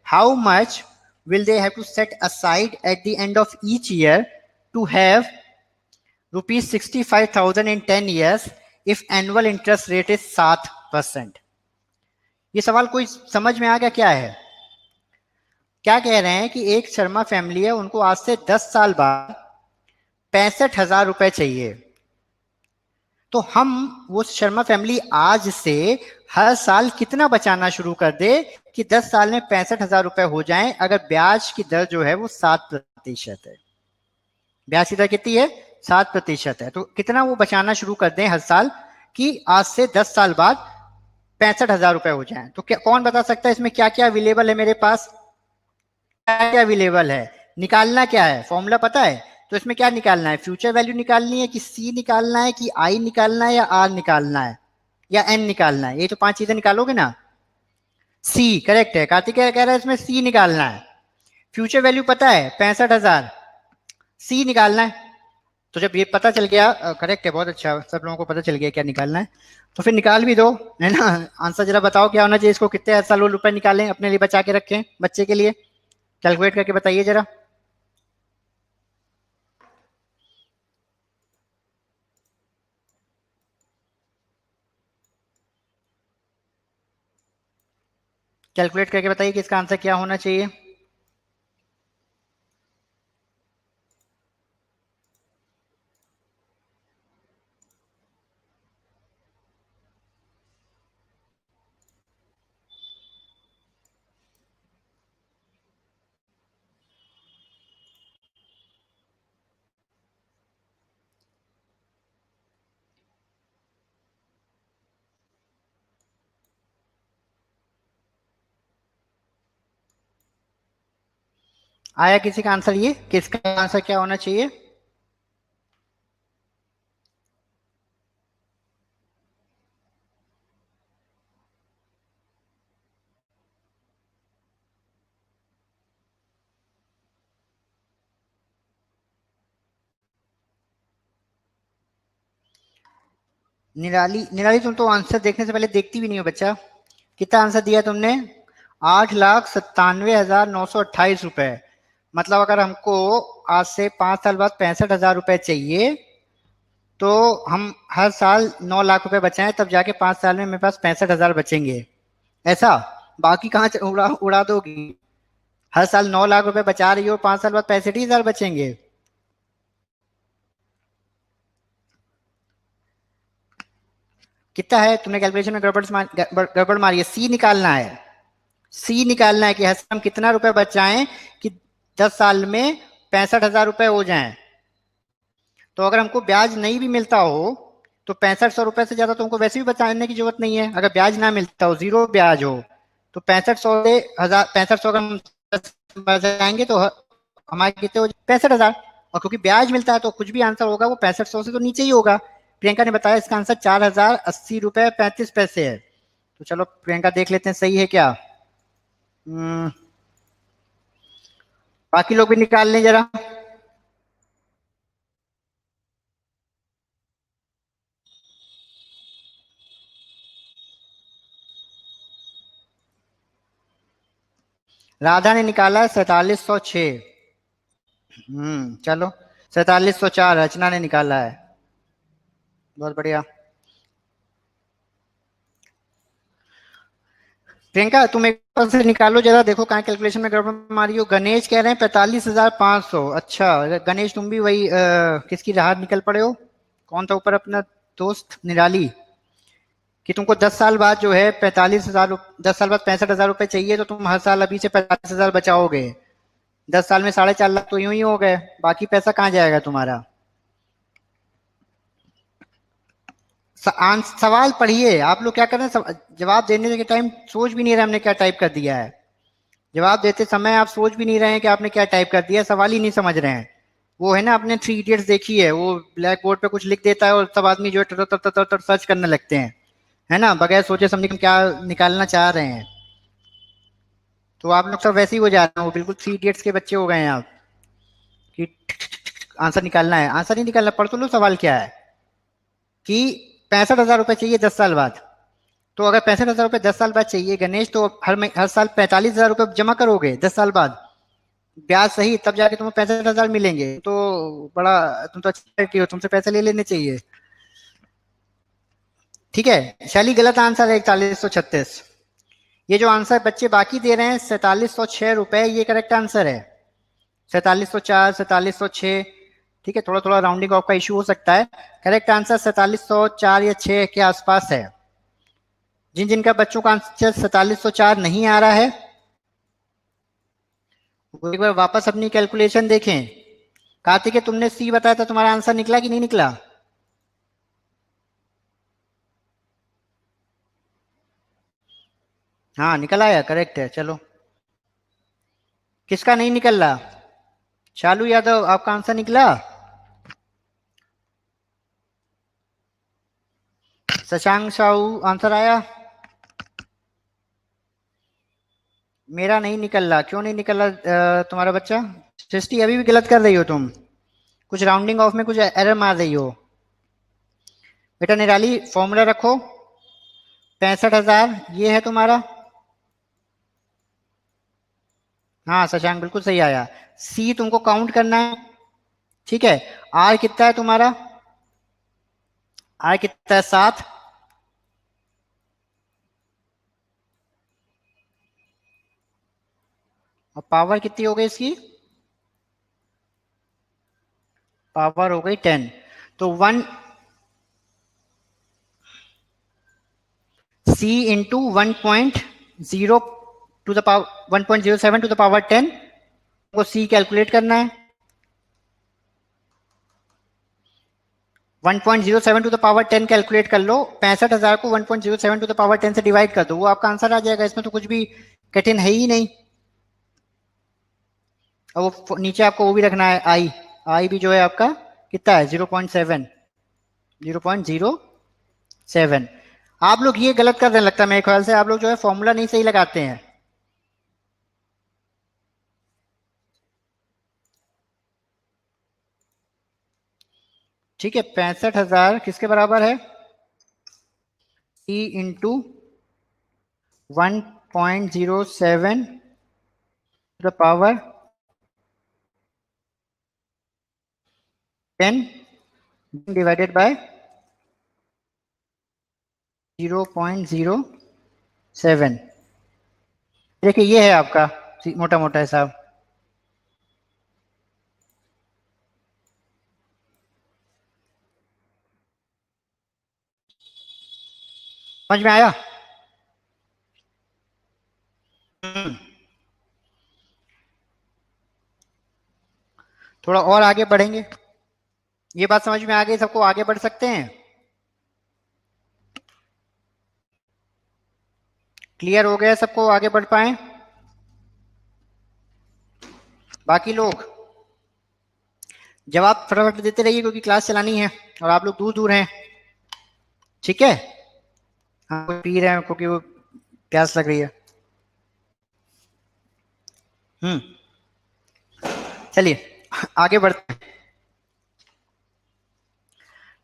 How much will they have to set aside at the end of each year to have ₹65,000 in 10 years if annual interest rate is 7%? ये सवाल कोई समझ में आ गया क्या है? क्या कह रहे हैं कि एक शर्मा फैमिली है, उनको आज से 10 साल बाद 65,000 रुपए चाहिए। तो हम वो शर्मा फैमिली आज से हर साल कितना बचाना शुरू कर दे कि 10 साल में 65,000 रुपए हो जाएं, अगर ब्याज की दर जो है वो 7% है। ब्याज की दर कितनी है? 7% है। तो कितना वो बचाना शुरू कर दें हर साल कि आज से 10 साल बाद 65,000 रुपए हो जाएं। तो क्या कौन बता सकता है इसमें क्या क्या अवेलेबल है मेरे पास? क्या क्या अवेलेबल है, निकालना क्या है, फॉर्मूला पता है? तो इसमें क्या निकालना है? फ्यूचर वैल्यू निकालनी है कि सी निकालना है कि आई निकालना है या आर निकालना है या एन निकालना है? ये तो 5 चीजें निकालोगे ना। सी करेक्ट है, कार्तिक कह रहा है इसमें सी निकालना है। फ्यूचर वैल्यू पता है 65,000, सी निकालना है। तो जब ये पता चल गया, करेक्ट है, बहुत अच्छा, सब लोगों को पता चल गया क्या निकालना है, तो फिर निकाल भी दो, है ना। आंसर जरा बताओ क्या होना चाहिए इसको, कितने हर साल वो रुपए निकालें अपने लिए बचा के रखें बच्चे के लिए, कैलकुलेट करके बताइए जरा। कैलकुलेट करके बताइए कि इसका आंसर क्या होना चाहिए। आया किसी का आंसर? ये किसका आंसर क्या होना चाहिए? निराली, निराली तुम तो आंसर देखने से पहले देखती भी नहीं हो बच्चा। कितना आंसर दिया तुमने? 8,97,928 रुपए। मतलब अगर हमको आज से 5 साल बाद 65,000 रुपए चाहिए, तो हम हर साल 9 लाख रुपए बचाएं, तब जाके 5 साल में मेरे पास 65,000 बचेंगे, ऐसा? बाकी कहाँ उड़ा उड़ा दोगी? हर साल 9 लाख रुपए बचा रही हो, 5 साल बाद 65,000 बचेंगे। कितना है? तुमने कैलकुलेशन में गड़बड़ मारी है। सी निकालना है, सी निकालना है कि हर साल हम कितना रुपए बचाएं कि 10 साल में 65,000 रुपए हो जाएं। तो अगर हमको ब्याज नहीं भी मिलता हो तो 6500 रुपए से ज्यादा तुमको वैसे भी बचाने की जरूरत नहीं है। अगर ब्याज ना मिलता हो, जीरो ब्याज हो, तो 6500 से 1000, 6500 अगर हम बचाएंगे तो हमारे कितने हो? 65,000। और क्योंकि ब्याज मिलता है तो कुछ भी आंसर होगा वो 6500 से तो नीचे ही होगा। प्रियंका ने बताया इसका आंसर 4080 रुपए 35 पैसे है। तो चलो प्रियंका देख लेते हैं सही है क्या। हम्म, बाकी लोग भी निकाल लें जरा। राधा ने निकाला है 4706। चलो 4704 रचना ने निकाला है। बहुत बढ़िया। प्रियंका तुम एक बार से निकालो जरा, देखो कहाँ कैलकुलेशन में गड़बड़ मारी हो। गणेश कह रहे हैं 45,500। अच्छा गणेश तुम भी वही किसकी राह निकल पड़े हो। कौन था ऊपर अपना दोस्त निराली, कि तुमको 10 साल बाद जो है 45,000, 10 साल बाद 65,000 रुपए चाहिए, तो तुम हर साल अभी से 45,000 बचाओगे। 10 साल में 4.5 लाख तो यूं ही हो गए, बाकी पैसा कहाँ जाएगा तुम्हारा। सवाल पढ़िए। आप लोग क्या कर रहे हैं, जवाब देने के टाइम सोच भी नहीं रहे हमने क्या टाइप कर दिया है। जवाब देते समय आप सोच भी नहीं रहे हैं कि आपने क्या टाइप कर दिया, सवाल ही नहीं समझ रहे हैं। वो है ना, आपने 3 इडियट्स देखी है, वो ब्लैक बोर्ड पे कुछ लिख देता है और सब आदमी जो है टर टर टर टर टर सर्च करने लगते हैं, है ना, बगैर सोचे समझे कि हम क्या निकालना चाह रहे हैं। तो आप लोग सब वैसे ही हो जा रहे हैं, वो बिल्कुल 3 इडियट्स के बच्चे हो गए हैं आप, कि आंसर निकालना है। आंसर नहीं निकालना, पढ़ तो लो सवाल क्या है। कि 65,000 रुपए चाहिए 10 साल बाद। तो अगर 65,000 रुपए 10 साल बाद चाहिए गणेश, तो हर साल 45,000 रुपए जमा करोगे 10 साल बाद, ब्याज सही, तब जाके तुम्हें 65,000 मिलेंगे। तो बड़ा, तुम तो अच्छी लड़की हो, तुमसे पैसे ले लेने चाहिए। ठीक है, शैली गलत आंसर है 4136। ये जो आंसर बच्चे बाकी दे रहे हैं 4706 रुपए, ये करेक्ट आंसर है। 4704, 4706। ठीक है, थोड़ा थोड़ा राउंडिंग ऑफ का इशू हो सकता है। करेक्ट आंसर 4704 या 6 के आसपास है। जिन जिनका बच्चों का आंसर 4704 नहीं आ रहा है, वो एक बार वापस अपनी कैलकुलेशन देखें। कार्तिक है, तुमने सी बताया था, तुम्हारा आंसर निकला कि नहीं निकला। हाँ निकल आया, करेक्ट है। चलो, किसका नहीं निकल रहा। शालू यादव आपका आंसर निकला। शशांक साहू आंसर आया। मेरा नहीं निकल रहा, क्यों नहीं निकल रहा तुम्हारा बच्चा। सृष्टि अभी भी गलत कर रही हो तुम, कुछ राउंडिंग ऑफ में कुछ एरर मार रही हो। बेटा निराली फॉर्मूला रखो, 65,000 ये है तुम्हारा। हाँ शशांक बिल्कुल सही आया। सी तुमको काउंट करना है। ठीक है, आर कितना है तुम्हारा, आर कितना है 7। और पावर कितनी हो गई इसकी, पावर हो गई 10। तो 1c into 1.0 to the power 1.07 to the power 10 को सी कैलकुलेट करना है। 1.07 टू द पावर 10 कैलकुलेट कर लो। 65,000 को 1.07 टू द पावर 10 से डिवाइड कर दो, वो आपका आंसर आ जाएगा। इसमें तो कुछ भी कठिन है ही नहीं। और वो नीचे आपको वो भी रखना है, आई आई भी जो है आपका कितना है 0.7, 0.07। आप लोग ये गलत कर रहे हैं लगता है, मेरे ख्याल से आप लोग जो है फॉर्मूला नहीं सही लगाते हैं। ठीक है, 65,000 किसके बराबर है, E into 1.07 the power 10 divided by 0.07। देखिए ये है आपका मोटा मोटा हिसाब। समझ में आया। थोड़ा और आगे बढ़ेंगे, ये बात समझ में आ गई सबको, आगे बढ़ सकते हैं। क्लियर हो गया सबको, आगे बढ़ पाए बाकी लोग। जवाब फटाफट देते रहिए क्योंकि क्लास चलानी है और आप लोग दूर दूर हैं, ठीक है। हाँ, कोई पी रहे हैं क्योंकि वो प्यास लग रही है। चलिए आगे बढ़ते हैं,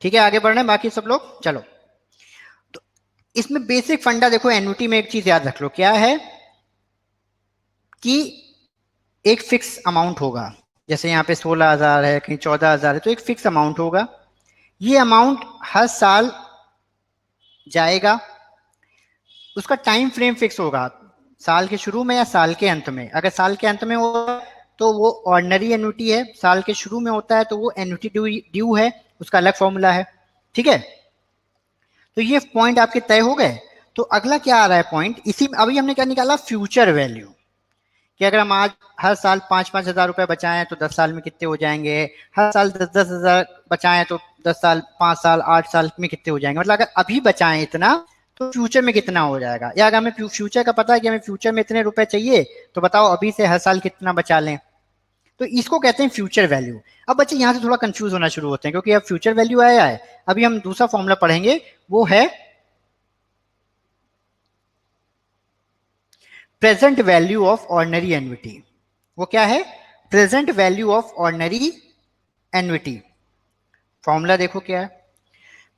ठीक है, आगे बढ़ रहे हैं बाकी सब लोग। चलो, तो इसमें बेसिक फंडा देखो, एन्युटी में एक चीज याद रख लो, क्या है कि एक फिक्स अमाउंट होगा। जैसे यहाँ पे 16,000 है, कहीं 14,000 है, तो एक फिक्स अमाउंट होगा। ये अमाउंट हर साल जाएगा, उसका टाइम फ्रेम फिक्स होगा, साल के शुरू में या साल के अंत में। अगर साल के अंत में होगा तो वो ऑर्डिनरी एन्युटी है, साल के शुरू में होता है तो वो एन्युटी ड्यू है, उसका अलग फॉर्मूला है, ठीक है। तो ये पॉइंट आपके तय हो गए। तो अगला क्या आ रहा है पॉइंट, इसी में अभी हमने क्या निकाला, फ्यूचर वैल्यू, कि अगर हम आज हर साल 5,000-5,000 रुपए बचाएं तो 10 साल में कितने हो जाएंगे, हर साल 10,000 बचाएं तो 10 साल, 5 साल, 8 साल में कितने हो जाएंगे, मतलब अगर अभी बचाएं इतना तो फ्यूचर में कितना हो जाएगा। या अगर हमें फ्यूचर का पता है कि हमें फ्यूचर में इतने रुपए चाहिए, तो बताओ अभी से हर साल कितना बचा लें। तो इसको कहते हैं फ्यूचर वैल्यू। अब बच्चे यहाँ से थोड़ा कंफ्यूज होना शुरू होते हैं क्योंकि अब फ्यूचर वैल्यू आया है। अभी हम दूसरा फॉर्मूला पढ़ेंगे, वो है present value of ordinary annuity. वो क्या है, present value of ordinary annuity. Formula देखो क्या है,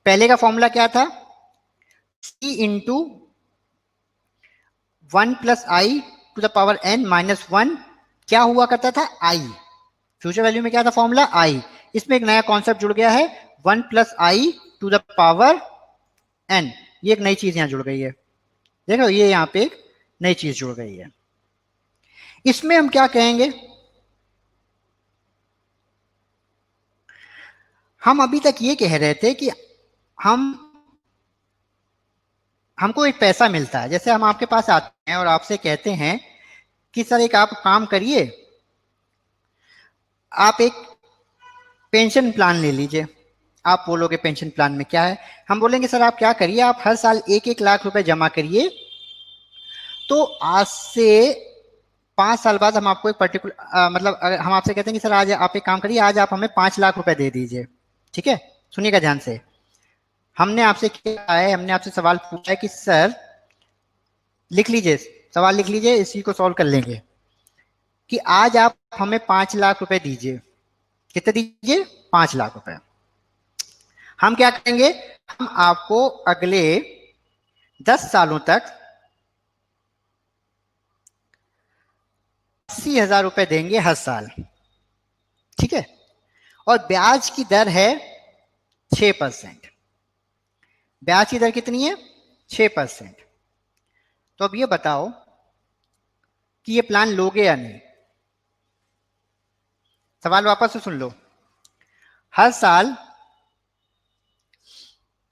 पहले का फॉर्मूला क्या था, सी इंटू 1 + i⁻n-1 क्या हुआ करता था, आई। फ्यूचर वैल्यू में क्या था फॉर्मूला, आई। इसमें एक नया कॉन्सेप्ट जुड़ गया है, 1 + i⁻n। ये एक नई चीज यहां जुड़ गई है, देखो ये यहां पे एक नई चीज जुड़ गई है। इसमें हम क्या कहेंगे, हम अभी तक ये कह रहे थे कि हम हमको एक पैसा मिलता है। जैसे हम आपके पास आते हैं और आपसे कहते हैं कि सर एक आप काम करिए, आप एक पेंशन प्लान ले लीजिए। आप बोलोगे पेंशन प्लान में क्या है, हम बोलेंगे सर आप क्या करिए, आप हर साल 1-1 लाख रुपए जमा करिए, तो आज से 5 साल बाद हम आपको एक पर्टिकुलर मतलब अगर हम आपसे कहते हैं कि सर आज आप एक काम करिए, आज आप हमें 5 लाख रुपए दे दीजिए, ठीक है। सुनिएगा ध्यान से, हमने आपसे क्या है, हमने आपसे सवाल पूछा है कि सर लिख लीजिए, सवाल लिख लीजिए, इसी को सॉल्व कर लेंगे, कि आज आप हमें 5 लाख रुपए दीजिए। कितने दीजिए, 5 लाख रुपए। हम क्या करेंगे, हम आपको अगले 10 सालों तक 80,000 रुपए देंगे हर साल, ठीक है। और ब्याज की दर है 6%। ब्याज की दर कितनी है, 6%। तो अब ये बताओ कि ये प्लान लोगे या नहीं। सवाल वापस से सुन लो, हर साल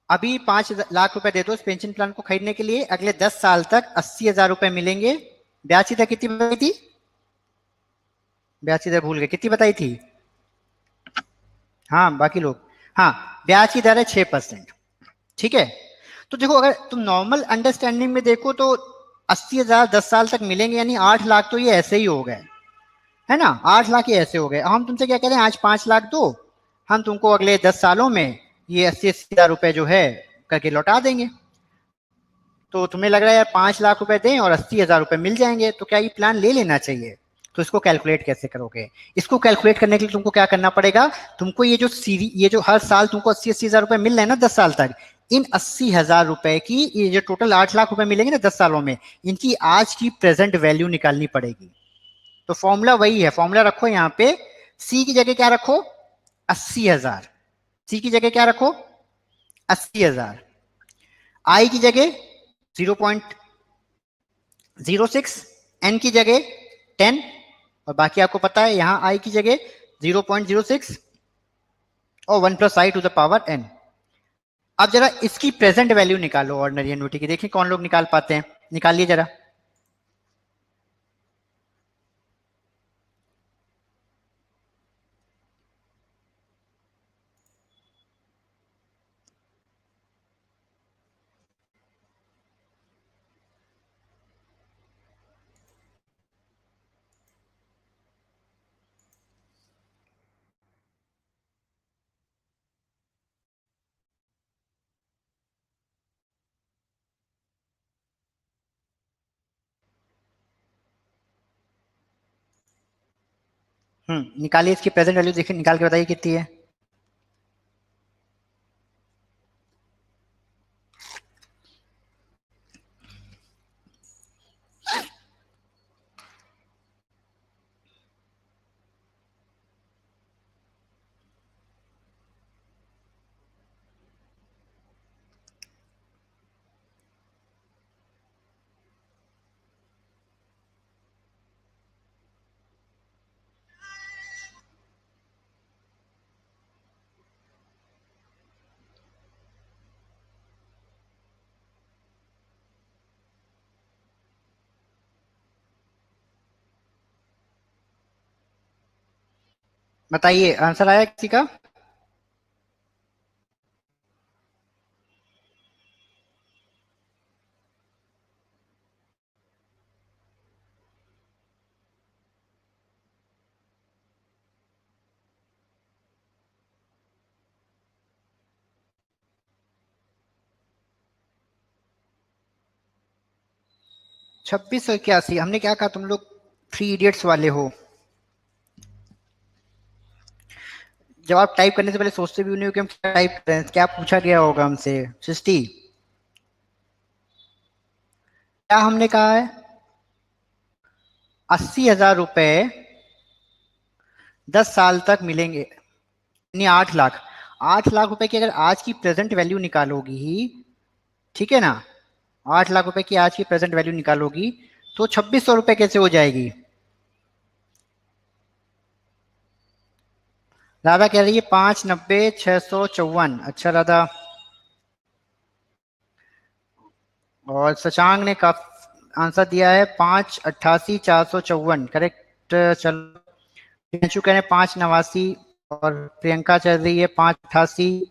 अभी 5 लाख रुपए दे दो इस पेंशन प्लान को खरीदने के लिए, अगले 10 साल तक 80,000 रुपए मिलेंगे। ब्याज की दर कितनी बताई थी, ब्याज की दर भूल गए, कितनी बताई थी, हाँ बाकी लोग, हाँ ब्याज की दर है 6%, ठीक है। तो देखो अगर तुम नॉर्मल अंडरस्टैंडिंग में देखो तो 80,000 10 साल तक मिलेंगे, यानी 8 लाख तो ये ऐसे ही हो गए, है ना, 8 लाख ये ऐसे हो गए। हम तुमसे क्या कह रहे हैं, आज 5 लाख दो, हम तुमको अगले 10 सालों में ये 80,000 रुपए जो है करके लौटा देंगे। तो तुम्हें लग रहा है यार 5 लाख रुपए दें और 80,000 रुपए मिल जाएंगे, तो क्या ये प्लान ले लेना चाहिए। तो इसको कैलकुलेट कैसे करोगे, इसको कैलकुलेट करने के लिए तुमको क्या करना पड़ेगा, तुमको ये जो सीरी, ये जो हर साल तुमको 80,000 रुपए मिल रहे हैं ना 10 साल तक, इन 80,000 रुपए की ये जो टोटल 8 लाख रुपए मिलेंगे ना 10 सालों में, इनकी आज की प्रेजेंट वैल्यू निकालनी पड़ेगी। तो फॉर्मूला वही है, फॉर्मूला रखो यहाँ पे, सी की जगह क्या रखो, 80,000। सी की जगह क्या रखो, 80,000। आई की जगह 0.06, एन की जगह 10, और बाकी आपको पता है यहां आई की जगह 0.06 और 1 + i⁻n। अब जरा इसकी प्रेजेंट वैल्यू निकालो ऑर्डिनरी एन्युटी की, देखिए कौन लोग निकाल पाते हैं, निकालिए जरा। निकालिए इसकी प्रेजेंट वैल्यू, देखिए निकाल के बताइए कितनी है। बताइए आंसर आया किसी का? छब्बीस सौ इक्यासी। हमने क्या कहा, तुम लोग थ्री इडियट्स वाले हो। जब आप टाइप करने से पहले सोचते भी नहीं हो कि हम क्या टाइप कर रहे हैं, क्या पूछा गया होगा हमसे। सृष्टि, क्या हमने कहा है? 80,000 रुपए 10 साल तक मिलेंगे, यानी 8 लाख। 8 लाख रुपए की अगर आज की प्रेजेंट वैल्यू निकालोगी, ठीक है ना, 8 लाख रुपए की आज की प्रेजेंट वैल्यू निकालोगी तो 2600 रुपए कैसे हो जाएगी? राधा कह रही है 590,654। अच्छा राधा। और शशांक ने का आंसर दिया है 588,454, करेक्ट। चलो, प्रियंशु कह रहे हैं 589, और प्रियंका चल रही है 588।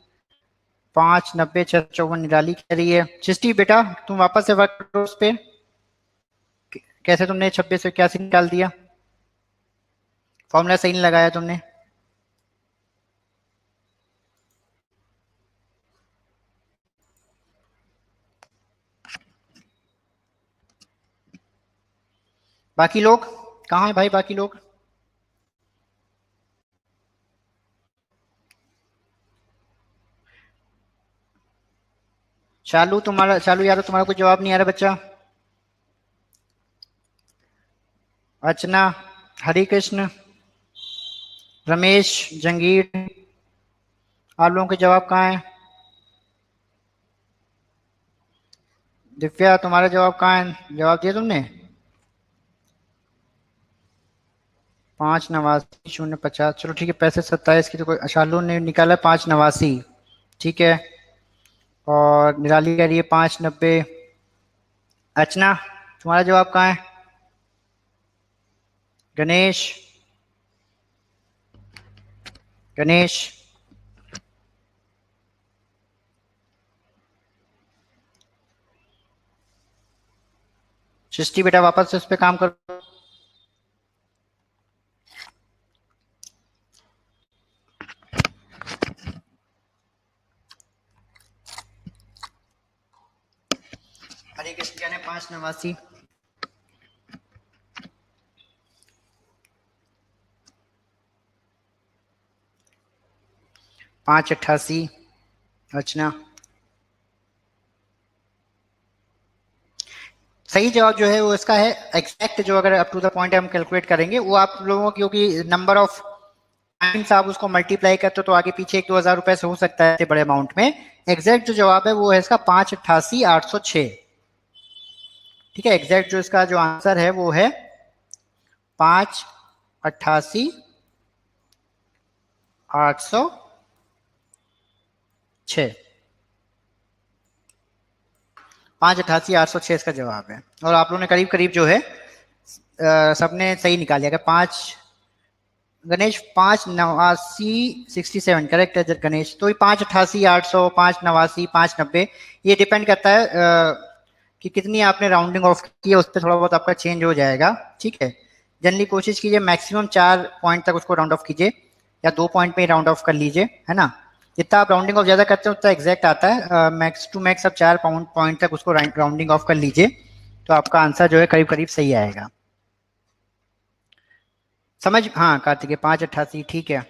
590,654 निराली कह रही है। सृष्टि बेटा, तुम वापस से वर्क करो उस पे, कैसे तुमने 2681 निकाल दिया? फॉर्मूला सही नहीं लगाया तुमने। बाकी लोग कहाँ है भाई, बाकी लोग? चालू, तुम्हारा चालू यार, तुम्हारा कोई जवाब नहीं आ रहा बच्चा। अर्चना, हरि कृष्ण, रमेश, जंगीर, आप लोगों के जवाब कहाँ है? दिव्या, तुम्हारा जवाब कहाँ है? जवाब दिया तुमने? 589,050। चलो ठीक है, 65,27 की तो कोई, शालू ने निकाला 589। ठीक है। और निराली कह रही है 590। अर्चना, तुम्हारा जवाब कहाँ है? गणेश, गणेश, सृष्टि बेटा वापस से उस पर काम करो। हरे कृष्ण कहने 589। 588। अर्चना, सही जवाब जो है वो इसका है एग्जैक्ट, जो अगर अप टू द पॉइंट हम कैलकुलेट करेंगे वो आप लोगों की, क्योंकि नंबर ऑफ टाइम्स आप उसको मल्टीप्लाई करते हो तो आगे पीछे 1-2 हज़ार रुपए से हो सकता है बड़े अमाउंट में। एग्जैक्ट जो जवाब है वो है इसका 588,806। ठीक है, एग्जैक्ट जो इसका जो आंसर है वो है 588,806। 588,806 इसका जवाब है। और आप लोगों ने करीब करीब जो है सबने सही निकाल लिया। पाँच, गणेश 589,67 करेक्ट है गणेश। तो ये 588,800, 589, 590, ये डिपेंड करता है कि कितनी आपने राउंडिंग ऑफ की है, उस पर थोड़ा बहुत आपका चेंज हो जाएगा। ठीक है, जनरली कोशिश कीजिए मैक्सिमम 4 पॉइंट तक उसको राउंड ऑफ कीजिए, या 2 पॉइंट में ही राउंड ऑफ कर लीजिए, है ना। जितना आप राउंडिंग ऑफ ज्यादा करते हैं उतना एग्जैक्ट आता है। मैक्स टू मैक्स आप 4 पॉइंट तक उसको राउंडिंग ऑफ कर लीजिए, तो आपका आंसर जो है करीब करीब सही आएगा। समझ, हाँ कार्तिकेय 588 ठीक है।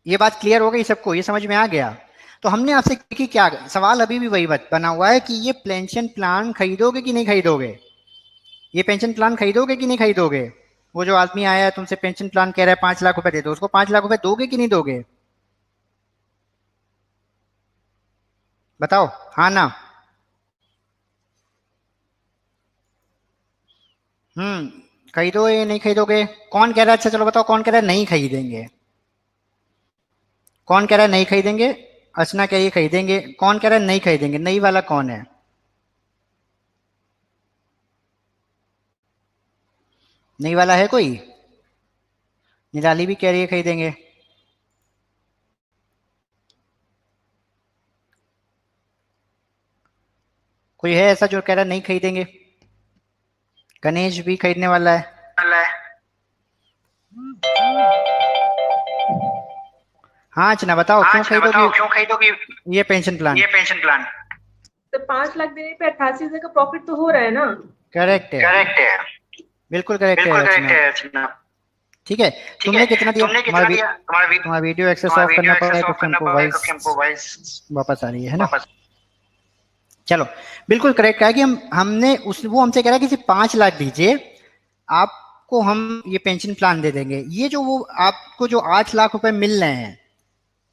ये बात क्लियर हो गई सबको, ये समझ में आ गया। तो हमने आपसे कि क्या सवाल अभी भी वही बना हुआ है कि ये पेंशन प्लान खरीदोगे कि नहीं खरीदोगे, ये पेंशन प्लान खरीदोगे कि नहीं खरीदोगे। वो जो आदमी आया है तुमसे पेंशन प्लान कह रहा है 5 लाख रुपए दे दो, उसको 5 लाख रुपए दोगे कि नहीं दोगे, बताओ, हाँ ना। खरीदोगे या नहीं खरीदोगे। कौन कह रहा है, अच्छा चलो बताओ कौन कह रहा है नहीं खरीदेंगे, कौन कह रहा है नहीं खरीदेंगे। अर्चना कह रही है खरीदेंगे, कौन कह रहा है नहीं खरीदेंगे, नहीं वाला कौन है। नहीं वाला है कोई। निराली भी कह रही है खरीदेंगे। कोई है ऐसा जो कह रहा है नहीं खरीदेंगे। गणेश भी खरीदने वाला है। हाँ अर्चना बताओ हाँ क्यों अच्छा खरीदोगी बताओ क्यों खरीदोगी ये पेंशन प्लान। ये पेंशन प्लान। तो 5 लाख देने पे 88,000 का प्रॉफिट तो हो रहा है ना। करेक्ट है, करेक्ट है, बिल्कुल करेक्ट है बिल्कुल करेक्ट अर्चना। है अर्चना। ठीक है। ठीक है, तुमने कितना दिया, तुमने कितना दिया, तुम्हारा वीडियो एक्सेस तुम्हारा ऑफ करना वीडियो पड़ा है एक्सेस ऑफ क्योंकि करना हमको पड़ा है वॉइस क्योंकि हमको वॉइस वापस आ रही है ना। वापस। चलो, बिल्कुल करेक्ट कहा कि हमने उस वो हमसे कह रहा है कि सिर्फ 5 लाख दीजिए, आपको हम ये पेंशन प्लान दे देंगे। ये जो वो आपको जो 8 लाख रुपए मिल रहे हैं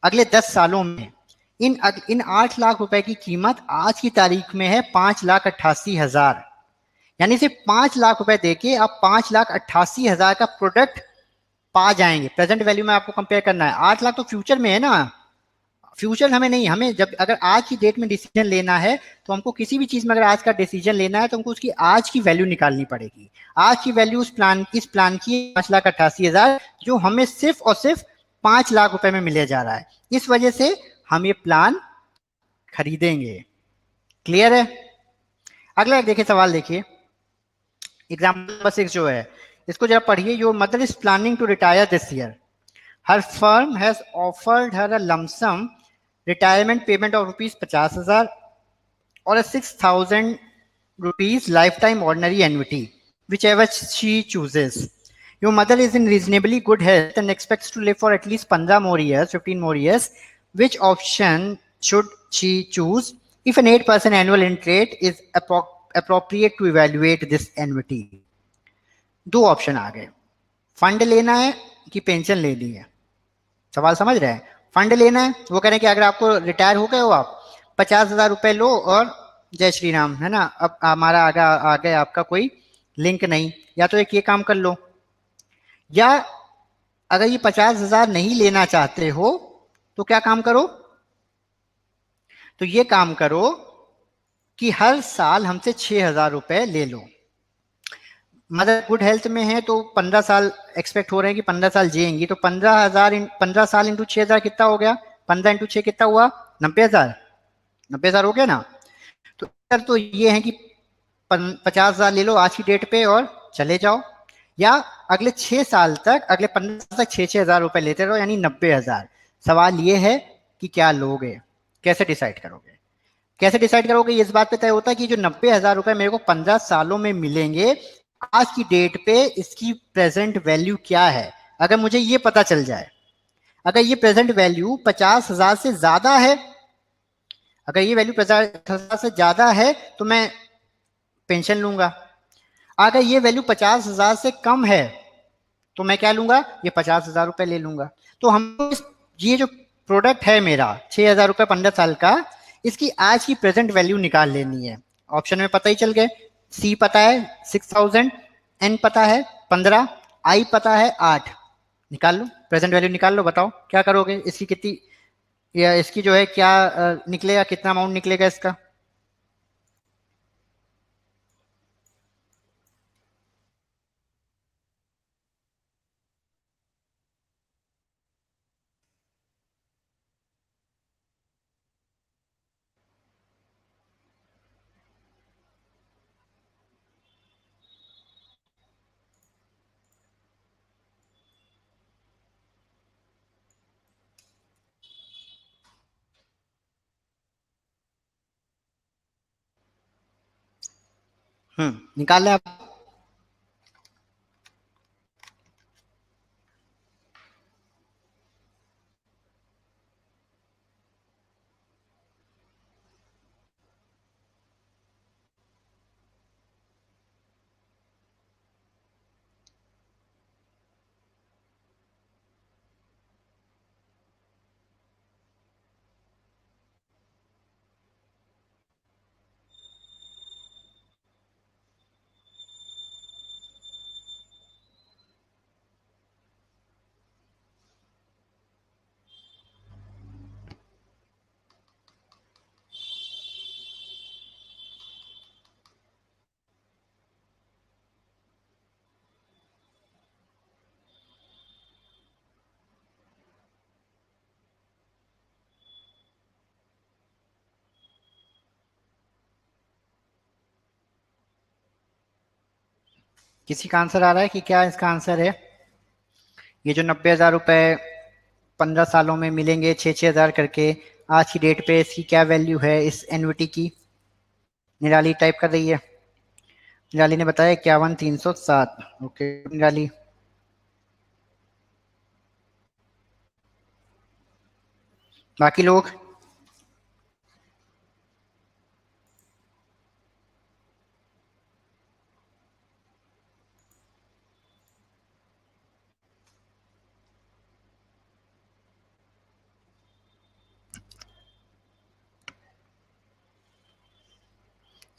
अगले 10 सालों में, इन 8 लाख रुपए की कीमत आज की तारीख में है 5,88,000। यानी सिर्फ 5 लाख रुपए देके आप 5,88,000 का प्रोडक्ट पा जाएंगे। प्रेजेंट वैल्यू में आपको कंपेयर करना है, 8 लाख तो फ्यूचर में है ना। फ्यूचर हमें नहीं, हमें जब अगर आज की डेट में डिसीजन लेना है तो हमको किसी भी चीज में अगर आज का डिसीजन लेना है तो हमको उसकी आज की वैल्यू निकालनी पड़ेगी। आज की वैल्यू इस प्लान की 5,88,000 जो हमें सिर्फ और सिर्फ 5 लाख रुपए में मिले जा रहा है। इस वजह से हम ये प्लान खरीदेंगे। क्लियर है। अगला देखिए सवाल देखिए, एग्जाम्पल नंबर 6 जो है इसको जरा पढ़िए। Your mother is planning to retire this year, her firm has offered her a lump sum retirement payment of ₹50,000 or a 6,000 rupees lifetime ordinary annuity, whichever she chooses. Your mother is in reasonably good health and expects to live for at least 15 more years, 15 more years. Which option should she choose? If an 8% annual interest rate is appropriate to evaluate this annuity. दो option आ गए, fund लेना है कि pension लेनी है। सवाल समझ रहे हैं। फंड लेना है, वो कह रहे हैं कि अगर आपको रिटायर हो गए हो आप 50,000 रुपए लो और जय श्री राम, है ना, अब हमारा आगे आपका कोई लिंक नहीं, या तो एक ये काम कर लो, या अगर ये 50,000 नहीं लेना चाहते हो तो क्या काम करो, तो ये काम करो कि हर साल हमसे 6,000 रुपए ले लो। मदर गुड हेल्थ में है तो 15 साल एक्सपेक्ट हो रहे हैं कि 15 साल जिएंगी, तो 15 साल इंटू 6,000 कितना हो गया, 15 इंटू 6 कितना हुआ, 90,000। 90,000 हो गया ना। तो ये है कि 50,000 ले लो आज की डेट पे और चले जाओ, या अगले 6 साल तक, अगले 15 साल तक 6,000 रुपए लेते रहो, यानी 90,000। सवाल ये है कि क्या लोगे, कैसे डिसाइड करोगे, कैसे डिसाइड करोगे। ये इस बात पे तय होता है कि जो 90,000 रुपए मेरे को 15 सालों में मिलेंगे, आज की डेट पे इसकी प्रेजेंट वैल्यू क्या है। अगर मुझे ये पता चल जाए, अगर ये प्रेजेंट वैल्यू 50,000 से ज्यादा है, अगर ये वैल्यू 50,000 से ज्यादा है तो मैं पेंशन लूंगा। अगर ये वैल्यू 50,000 से कम है तो मैं क्या लूंगा, ये 50,000 रुपए ले लूंगा। तो हम ये जो प्रोडक्ट है मेरा 6,000 रुपए 15 साल का, इसकी आज की प्रेजेंट वैल्यू निकाल लेनी है। ऑप्शन में पता ही चल गए, सी पता है 6,000, एन पता है 15, आई पता है 8। निकाल लो, प्रेजेंट वैल्यू निकाल लो, बताओ क्या करोगे, इसकी कितनी, या इसकी जो है क्या निकलेगा, कितना अमाउंट निकलेगा इसका। निकाल लें आप। किसी का आंसर आ रहा है कि क्या इसका आंसर है? ये जो 90,000 रुपए 15 सालों में मिलेंगे 6-6 हजार करके, आज की डेट पे इसकी क्या वैल्यू है इस एन्युटी की? निराली टाइप कर रही है। निराली ने बताया 51,307। ओके निराली। बाकी लोग?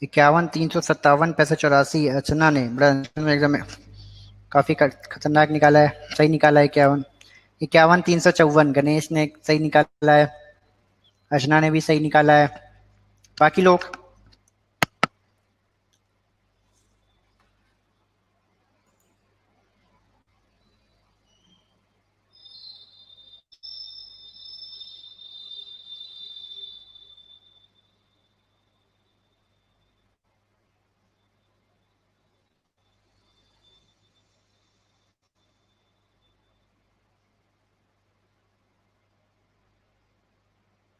इक्यावन 357 पैसा 84। अर्चना ने बड़ा एग्जाम में काफी खतरनाक निकाला है, सही निकाला है 51। 51,354 गणेश ने सही निकाला है, अर्चना ने भी सही निकाला है। बाकी लोग?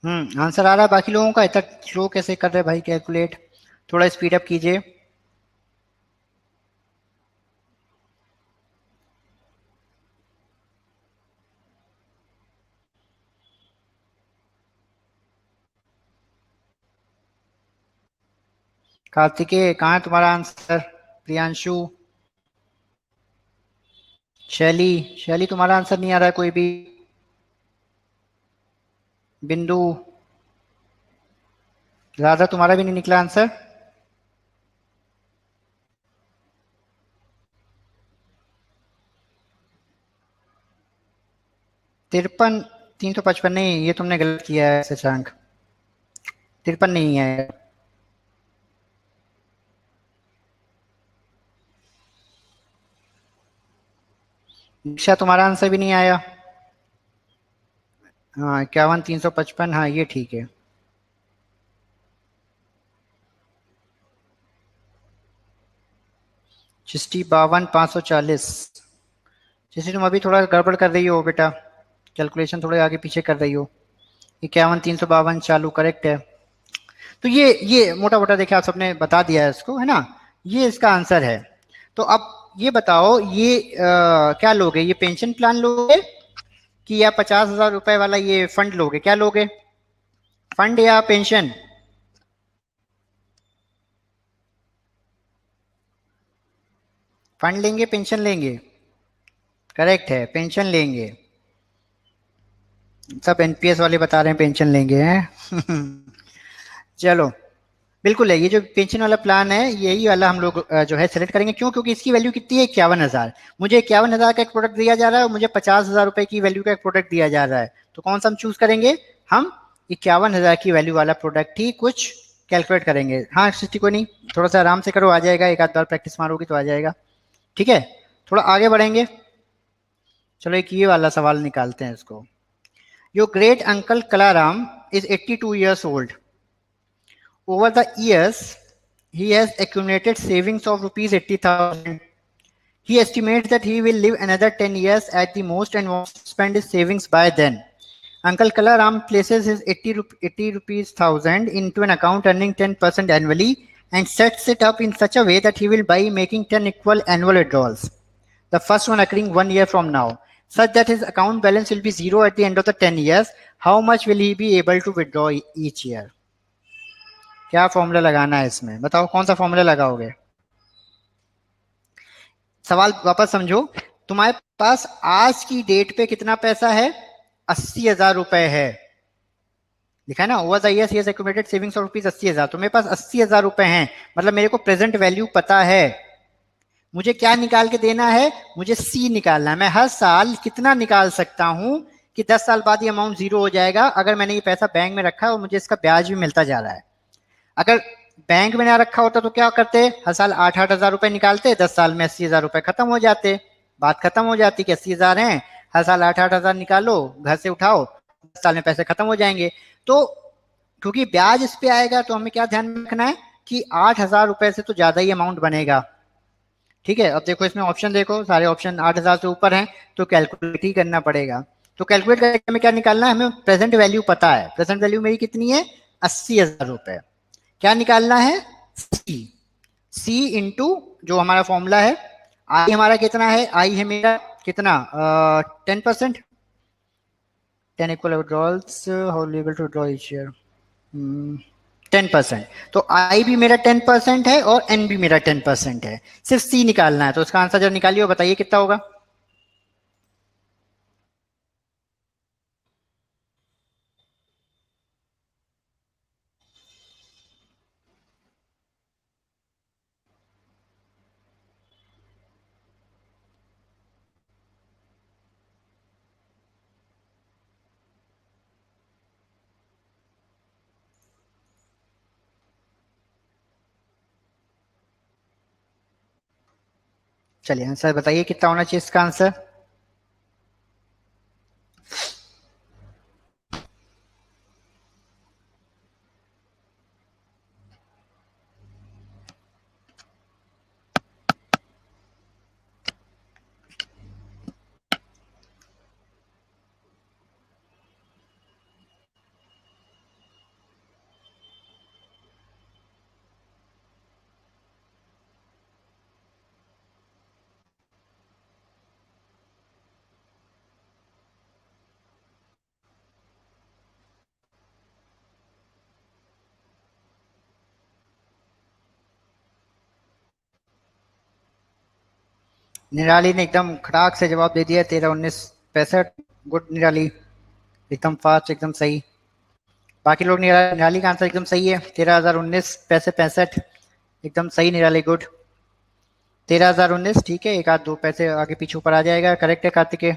आंसर आ रहा है बाकी लोगों का? इतना स्लो कैसे कर रहे हैं भाई कैलकुलेट? थोड़ा स्पीड अप कीजिए। कार्तिकेय कहाँ है तुम्हारा आंसर? प्रियांशु, शैली, शैली तुम्हारा आंसर नहीं आ रहा है कोई भी। बिंदु, राधा तुम्हारा भी नहीं निकला आंसर। 53,355 नहीं, ये तुमने गलत किया है शशांक। 53 नहीं है। दीक्षा तुम्हारा आंसर भी नहीं आया। हाँ 51,355, हाँ ये ठीक है। चिष्टि 52,540। चिष्टि तुम अभी थोड़ा गड़बड़ कर रही हो बेटा, कैलकुलेशन थोड़े आगे पीछे कर रही हो। 51,352 चालू करेक्ट है। तो ये मोटा मोटा देखिए आप सबने बता दिया है इसको, है ना? ये इसका आंसर है। तो अब ये बताओ ये क्या लोगे? ये पेंशन प्लान लोगे कि या 50,000 रुपए वाला ये फंड लोगे? क्या लोगे, फंड या पेंशन? फंड लेंगे पेंशन लेंगे? करेक्ट है, पेंशन लेंगे। सब एनपीएस वाले बता रहे हैं पेंशन लेंगे हैं। चलो बिल्कुल है, ये जो पेंशन वाला प्लान है यही वाला हम लोग जो है सेलेक्ट करेंगे। क्यों? क्योंकि इसकी वैल्यू कितनी है? 51,000। मुझे 51,000 का एक प्रोडक्ट दिया जा रहा है और मुझे 50,000 रुपए की वैल्यू का एक प्रोडक्ट दिया जा रहा है। तो कौन सा हम चूज करेंगे? हम 51,000 की वैल्यू वाला प्रोडक्ट ही कुछ कैलकुलेट करेंगे। हाँ सृष्टि कोई नहीं, थोड़ा सा आराम से करो, आ जाएगा, एक आध बार प्रैक्टिस मारोगी तो आ जाएगा। ठीक है, थोड़ा आगे बढ़ेंगे। चलो एक ये वाला सवाल निकालते हैं इसको। Your great uncle Kalaram is 82 years old. Over the years, he has accumulated savings of rupees 80,000. He estimates that he will live another 10 years at the most and wants to spend his savings by then. Uncle Kalaram places his 80 rupees thousand into an account earning 10% annually and sets it up in such a way that he will buy making 10 equal annual withdrawals. The first one occurring 1 year from now, such that his account balance will be zero at the end of the 10 years. How much will he be able to withdraw each year? क्या formula लगाना है इसमें? बताओ कौन सा formula लगाओगे? सवाल वापस समझो। तुम्हारे पास आज की डेट पे कितना पैसा है? 80,000 रुपए है, लिखा है ना। Over the years he has accumulated savings of rupees 80,000। तो मेरे पास 80,000 रुपए हैं, मतलब मेरे को प्रेजेंट वैल्यू पता है। मुझे क्या निकाल के देना है? मुझे सी निकालना है। मैं हर साल कितना निकाल सकता हूं कि 10 साल बाद ये अमाउंट जीरो हो जाएगा अगर मैंने ये पैसा बैंक में रखा है और मुझे इसका ब्याज भी मिलता जा रहा है। अगर बैंक में ना रखा होता तो क्या करते? हर साल 8-8 हजार रुपए निकालते, 10 साल में 80,000 रुपए खत्म हो जाते, बात खत्म हो जाती कि 80,000 हैं, हर साल 8-8 हजार निकालो, घर से उठाओ, 10 साल में पैसे खत्म हो जाएंगे। तो क्योंकि ब्याज इस पे आएगा तो हमें क्या ध्यान में रखना है कि 8,000 रुपए से तो ज्यादा ही अमाउंट बनेगा। ठीक है, अब देखो इसमें ऑप्शन, देखो सारे ऑप्शन 8,000 से ऊपर हैं, तो कैलकुलेट ही करना पड़ेगा। तो कैलकुलेट करके हमें क्या निकालना है, हमें प्रेजेंट वैल्यू पता है, प्रेजेंट वैल्यू मेरी कितनी है, 80,000 रुपए। क्या निकालना है, सी इंटू जो हमारा फॉर्मूला है, आई हमारा कितना है, आई है मेरा कितना 10%, 10 equal withdrawals how able to draw each year 10%। तो आई भी मेरा 10% है और एन भी मेरा 10% है, सिर्फ सी निकालना है। तो इसका आंसर जब निकालिए बताइए कितना होगा। चलिए आंसर बताइए कितना होना चाहिए इसका आंसर। निराली ने एकदम खड़ाक से जवाब दे दिया, 13, 19, 65। गुड निराली, एकदम फास्ट, एकदम सही। बाकी लोग, निराली का आंसर एकदम सही है, 13,019 पैसे 65, एकदम सही निराली, गुड। 13,019, ठीक है, एक आध दो पैसे आगे पीछे ऊपर आ जाएगा, करेक्ट है कार्तिकेय।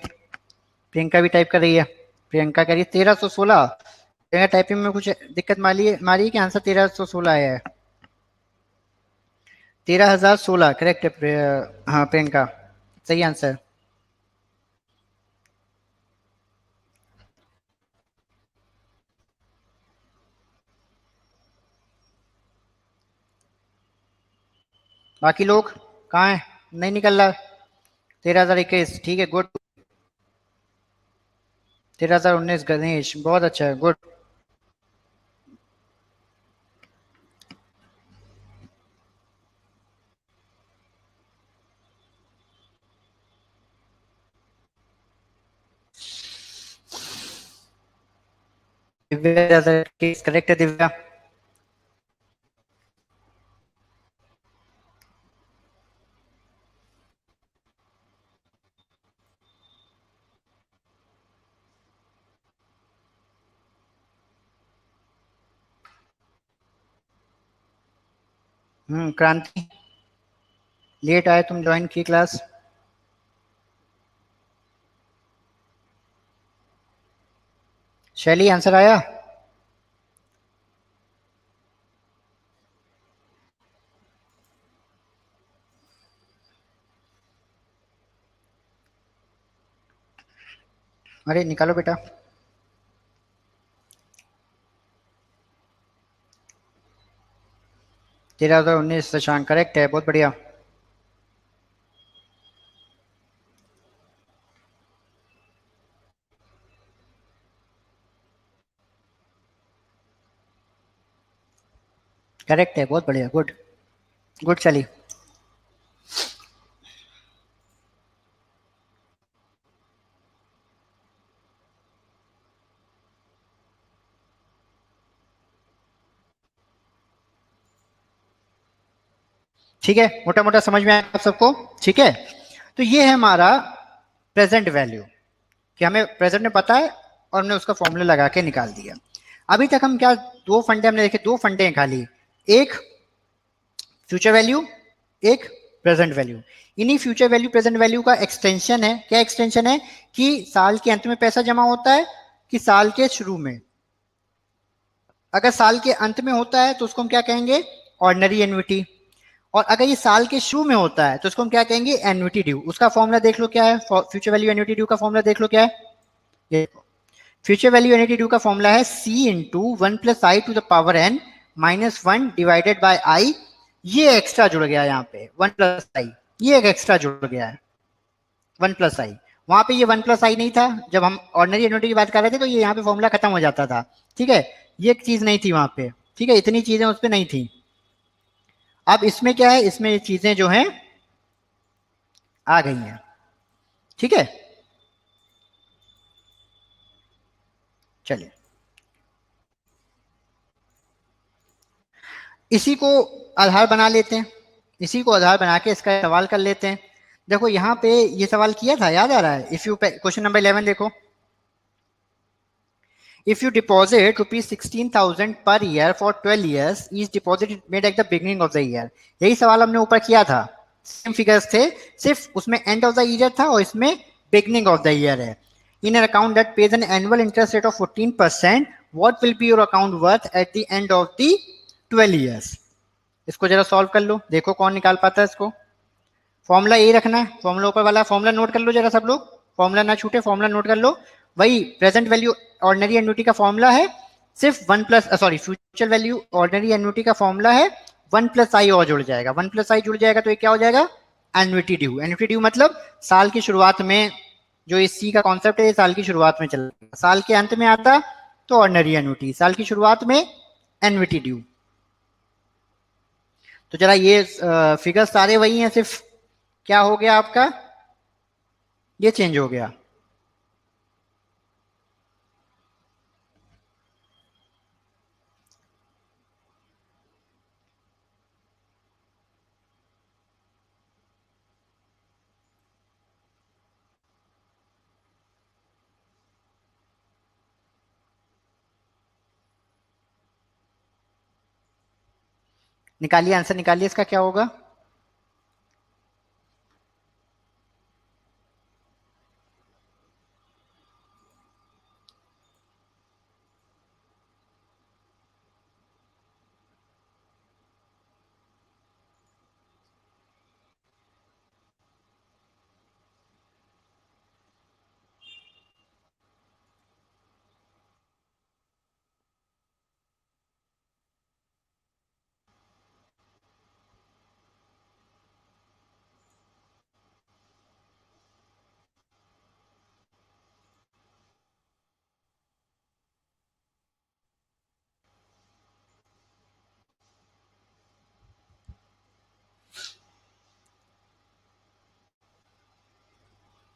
प्रियंका भी टाइप कर रही है, प्रियंका कह रही है 1316। प्रियंका टाइपिंग में कुछ दिक्कत मारी है कि आंसर 1316 आया है। 13,016 करेक्ट है हाँ प्रियंका, सही आंसर। बाकी लोग कहाँ है, नहीं निकल रहा। 13,021, ठीक है, गुड। 13,019 गणेश, बहुत अच्छा है, गुड। दिव्या करेक्ट है दिव्या। क्रांति, लेट आए तुम, ज्वाइन की क्लास। शैली आंसर आया। अरे निकालो बेटा। 13,019 शशांक करेक्ट है, बहुत बढ़िया। करेक्ट है, बहुत बढ़िया, गुड। गुड चली। ठीक है, मोटा मोटा समझ में आया आप सबको, ठीक है। तो ये है हमारा प्रेजेंट वैल्यू, कि हमें प्रेजेंट में पता है और हमने उसका फॉर्मूला लगा के निकाल दिया। अभी तक हम क्या, दो फंडे हमने देखे, दो फंडे हैं खाली, एक फ्यूचर वैल्यू, एक प्रेजेंट वैल्यू। इन्हीं फ्यूचर वैल्यू प्रेजेंट वैल्यू का एक्सटेंशन है, क्या एक्सटेंशन है, कि साल के अंत में पैसा जमा होता है कि साल के शुरू में। अगर साल के अंत में होता है तो उसको हम क्या कहेंगे, ऑर्डिनरी एन्युटी। और अगर ये साल के शुरू में होता है तो उसको हम क्या कहेंगे, एन्युटी ड्यू। उसका फॉर्मूला देख लो क्या है, फ्यूचर वैल्यू एन्युटी ड्यू का फॉर्मूला देख लो क्या है। ये फ्यूचर वैल्यू एन्युटी ड्यू का फॉर्मूला है C into 1 + i to the power n - 1 divided by I. ये एक्स्ट्रा जुड़ गया यहाँ पे 1 + i, ये एक एक्स्ट्रा जुड़ गया है 1+i। वहां पे ये 1+i नहीं था, जब हम ऑर्डिनरी एन्युटी की बात कर रहे थे तो ये यहाँ पे फॉर्मूला खत्म हो जाता था। ठीक है, ये एक चीज नहीं थी वहां पे। ठीक है, इतनी चीजें उस पर नहीं थी। अब इसमें क्या है, इसमें ये चीजें जो हैं आ गई हैं। ठीक है, चलिए इसी को आधार बना लेते हैं। इसी को आधार बना के इसका सवाल कर लेते हैं। देखो यहाँ पे ये सवाल किया था, याद आ रहा है? इफ यू क्वेश्चन नंबर 11 देखो, if you deposit rupees 16,000 per year for 12 years, each deposit is made at the beginning of the year। यही सवाल हमने ऊपर किया था, सेम फिगर्स थे, सिर्फ उसमें एंड ऑफ द ईयर था और इसमें बिगनिंग ऑफ द ईयर है। In an account that page an annual interest rate of 14%, what will be your account worth eight the end of the 12 years. इसको जरा solve कर लो, देखो कौन निकाल पाता है इसको। फॉर्मूला यही रखना है, फॉर्मूला ऊपर वाला फॉर्मूला नोट कर लो जरा सब लोग, फॉर्मूला ना छूटे, फॉर्मूला नोट कर लो। वही प्रेजेंट वैल्यू ऑर्डिनरी एन्युटी का फॉर्मूला है, सिर्फ फ्यूचर वैल्यू ऑर्डिनरी एन्युटी का फॉर्मूला है, 1+i और जुड़ जाएगा। 1+i जुड़ जाएगा तो ये क्या हो जाएगा, एन्युटी ड्यू। एन्युटी ड्यू मतलब साल की शुरुआत में, जो इस सी का कॉन्सेप्ट है, ये साल की शुरुआत में चलता, साल के अंत में आता तो ऑर्डिनरी एन्युटी, साल की शुरुआत में एन्युटी ड्यू। तो जरा ये फिगर सारे वही हैं, सिर्फ क्या हो गया आपका, ये चेंज हो गया। निकालिए आंसर, निकालिए इसका क्या होगा।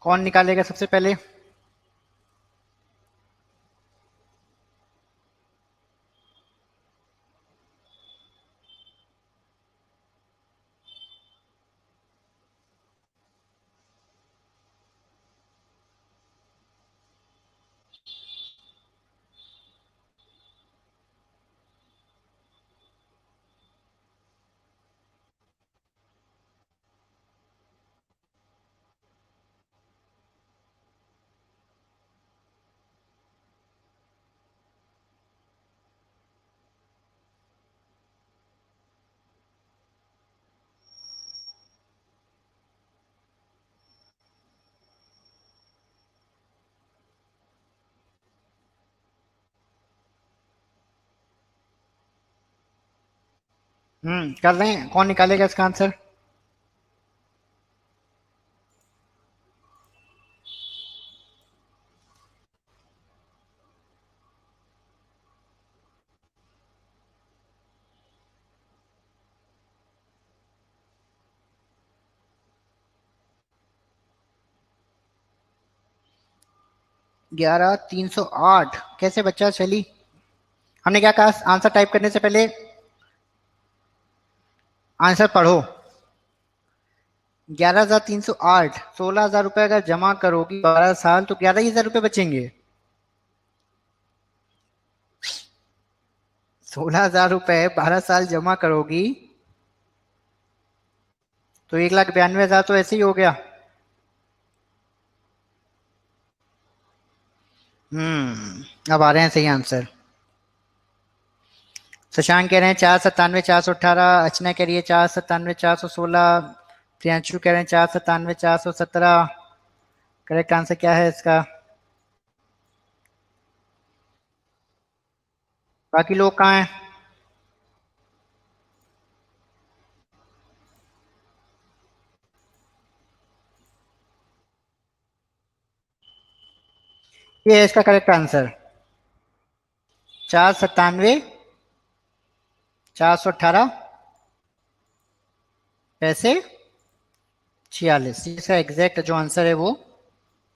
कौन निकालेगा सबसे पहले? कर रहे हैं, कौन निकालेगा इसका आंसर? ग्यारह 308 कैसे बच्चा चली? हमने क्या कहा, आंसर टाइप करने से पहले आंसर पढ़ो। 11,308, 16,000 रुपए अगर जमा करोगी 12 साल तो 11,000 रुपए बचेंगे। 16,000 रुपए 12 साल जमा करोगी तो 1,92,000 तो ऐसे ही हो गया। अब आ रहे हैं सही आंसर। शशांक कह रहे हैं 497,418, अर्चना कह रही है 497,416, प्रियांशु कह रहे हैं 497,417। करेक्ट आंसर क्या है इसका? बाकी लोग कहाँ हैं? ये है इसका करेक्ट आंसर। 497 418 पैसे 46, इसका एग्जैक्ट जो आंसर है वो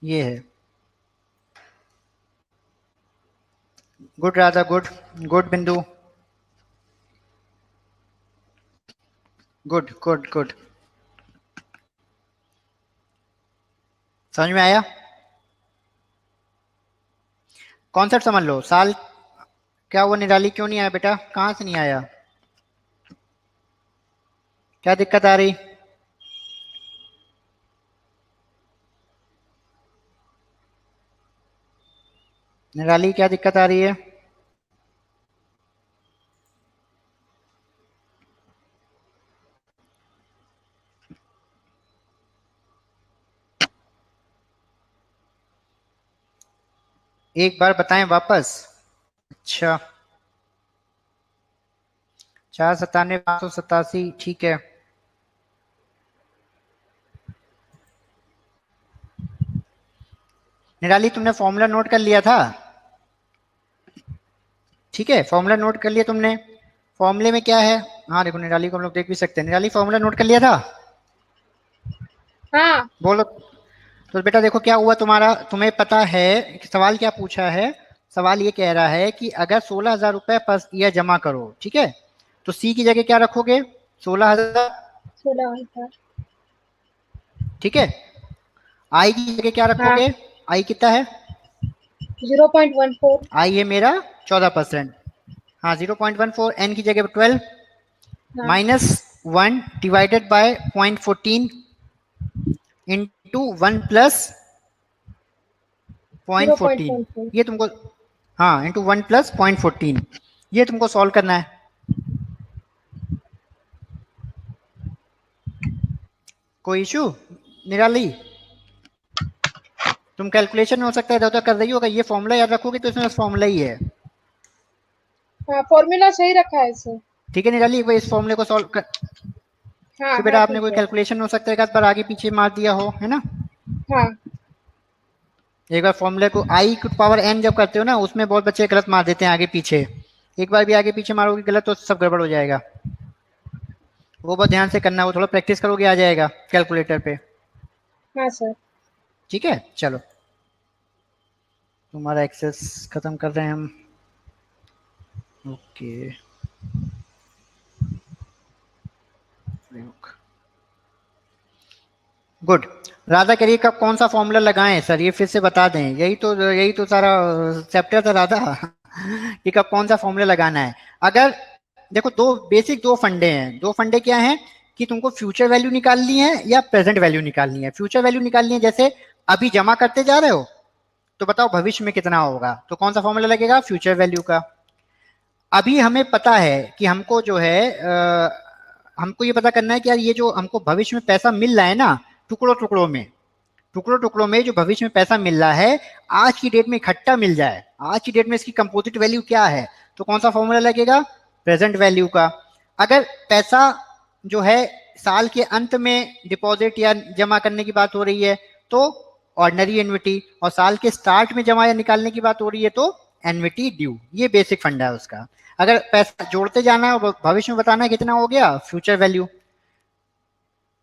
ये है। Good Radha, good. गुड बिंदु, गुड गुड गुड। समझ में आया? कॉन्सेप्ट समझ लो। साल क्या हुआ, निराली क्यों नहीं आया बेटा? कहाँ से नहीं आया? क्या दिक्कत आ रही? निराली क्या दिक्कत आ रही है? एक बार बताएं वापस। अच्छा, 497 587, ठीक है। निराली तुमने फॉर्मूला नोट कर लिया था? ठीक है, फॉर्मूला नोट कर लिया तुमने? फॉर्मूले में क्या है? हाँ देखो, निराली को हम लोग देख भी सकते हैं। निराली फॉर्मूला नोट कर लिया था? हाँ। बोलो। तो बेटा देखो क्या हुआ तुम्हारा, तुम्हें पता है कि सवाल क्या पूछा है? सवाल ये कह रहा है कि अगर 16,000 रुपए पर ईयर जमा करो, ठीक है, तो सी की जगह क्या रखोगे? 16,000। 16,000। ठीक है, आई की जगह क्या हाँ। रखोगे? आई कितना है? 0.14। आई है मेरा 14%। हाँ 0.14, एन की जगह 12 हाँ। Minus 1 divided bye 0.14 into 1 plus 0.14। 0.14। ये तुमको, हाँ इंटू 1 प्लस 0.14, ये तुमको सॉल्व करना है। कोई इशू निराली? तुम कैलकुलेशन हो सकता है इधर उधर कर रही होगा, ये फॉर्मूला याद रखोगे तो इसमें फॉर्मूला ही है। हाँ, फॉर्मूला सही रखा है सर। ठीक है निराली, इस फॉर्मूले को सॉल्व कर, हाँ फिर हाँ, बेटा आपने ठीक कोई है। कैलकुलेशन हो सकता है एक आध बार आगे पीछे मार दिया हो, है ना? हाँ। एक बार फॉर्मूले को आई की पावर एन जब करते हो ना, उसमें बहुत बच्चे गलत मार देते हैं आगे पीछे। एक बार भी आगे पीछे मारोगे गलत तो सब गड़बड़ हो जाएगा। वो बहुत ध्यान से करना, वो थोड़ा प्रैक्टिस करोगे आ जाएगा कैलकुलेटर पे। हाँ सर। ठीक है चलो, तुम्हारा एक्सेस खत्म कर रहे हैं हम। Okay, good. राधा करिए कब कौन सा फॉर्मूला लगाएं सर, ये फिर से बता दें। यही तो सारा चैप्टर था राधा कि कब कौन सा फॉर्मूला लगाना है। अगर देखो, दो बेसिक दो फंडे हैं। दो फंडे क्या हैं कि तुमको फ्यूचर वैल्यू निकालनी है या प्रेजेंट वैल्यू निकालनी है। फ्यूचर वैल्यू निकालनी है, जैसे अभी जमा करते जा रहे हो तो बताओ भविष्य में कितना होगा, तो कौन सा फॉर्मूला लगेगा? फ्यूचर वैल्यू का। अभी हमें पता है कि हमको जो है हमको ये पता करना है कि यार ये जो हमको भविष्य में पैसा मिल रहा है ना, टुकड़ों टुकड़ों में, टुकड़ों टुकड़ों में जो भविष्य में पैसा मिल रहा है, आज की डेट में इकट्ठा मिल जाए, आज की डेट में इसकी कंपोजिट वैल्यू क्या है, तो कौन सा फॉर्मूला लगेगा? प्रेजेंट वैल्यू का। अगर पैसा जो है साल के अंत में डिपॉजिट या जमा करने की बात हो रही है तो ऑर्डिनरी एन्युटी, और साल के स्टार्ट में जमा या निकालने की बात हो रही है तो एन्युटी ड्यू। ये बेसिक फंडा है उसका। अगर पैसा जोड़ते जाना है और भविष्य में बताना है कितना हो गया, फ्यूचर वैल्यू।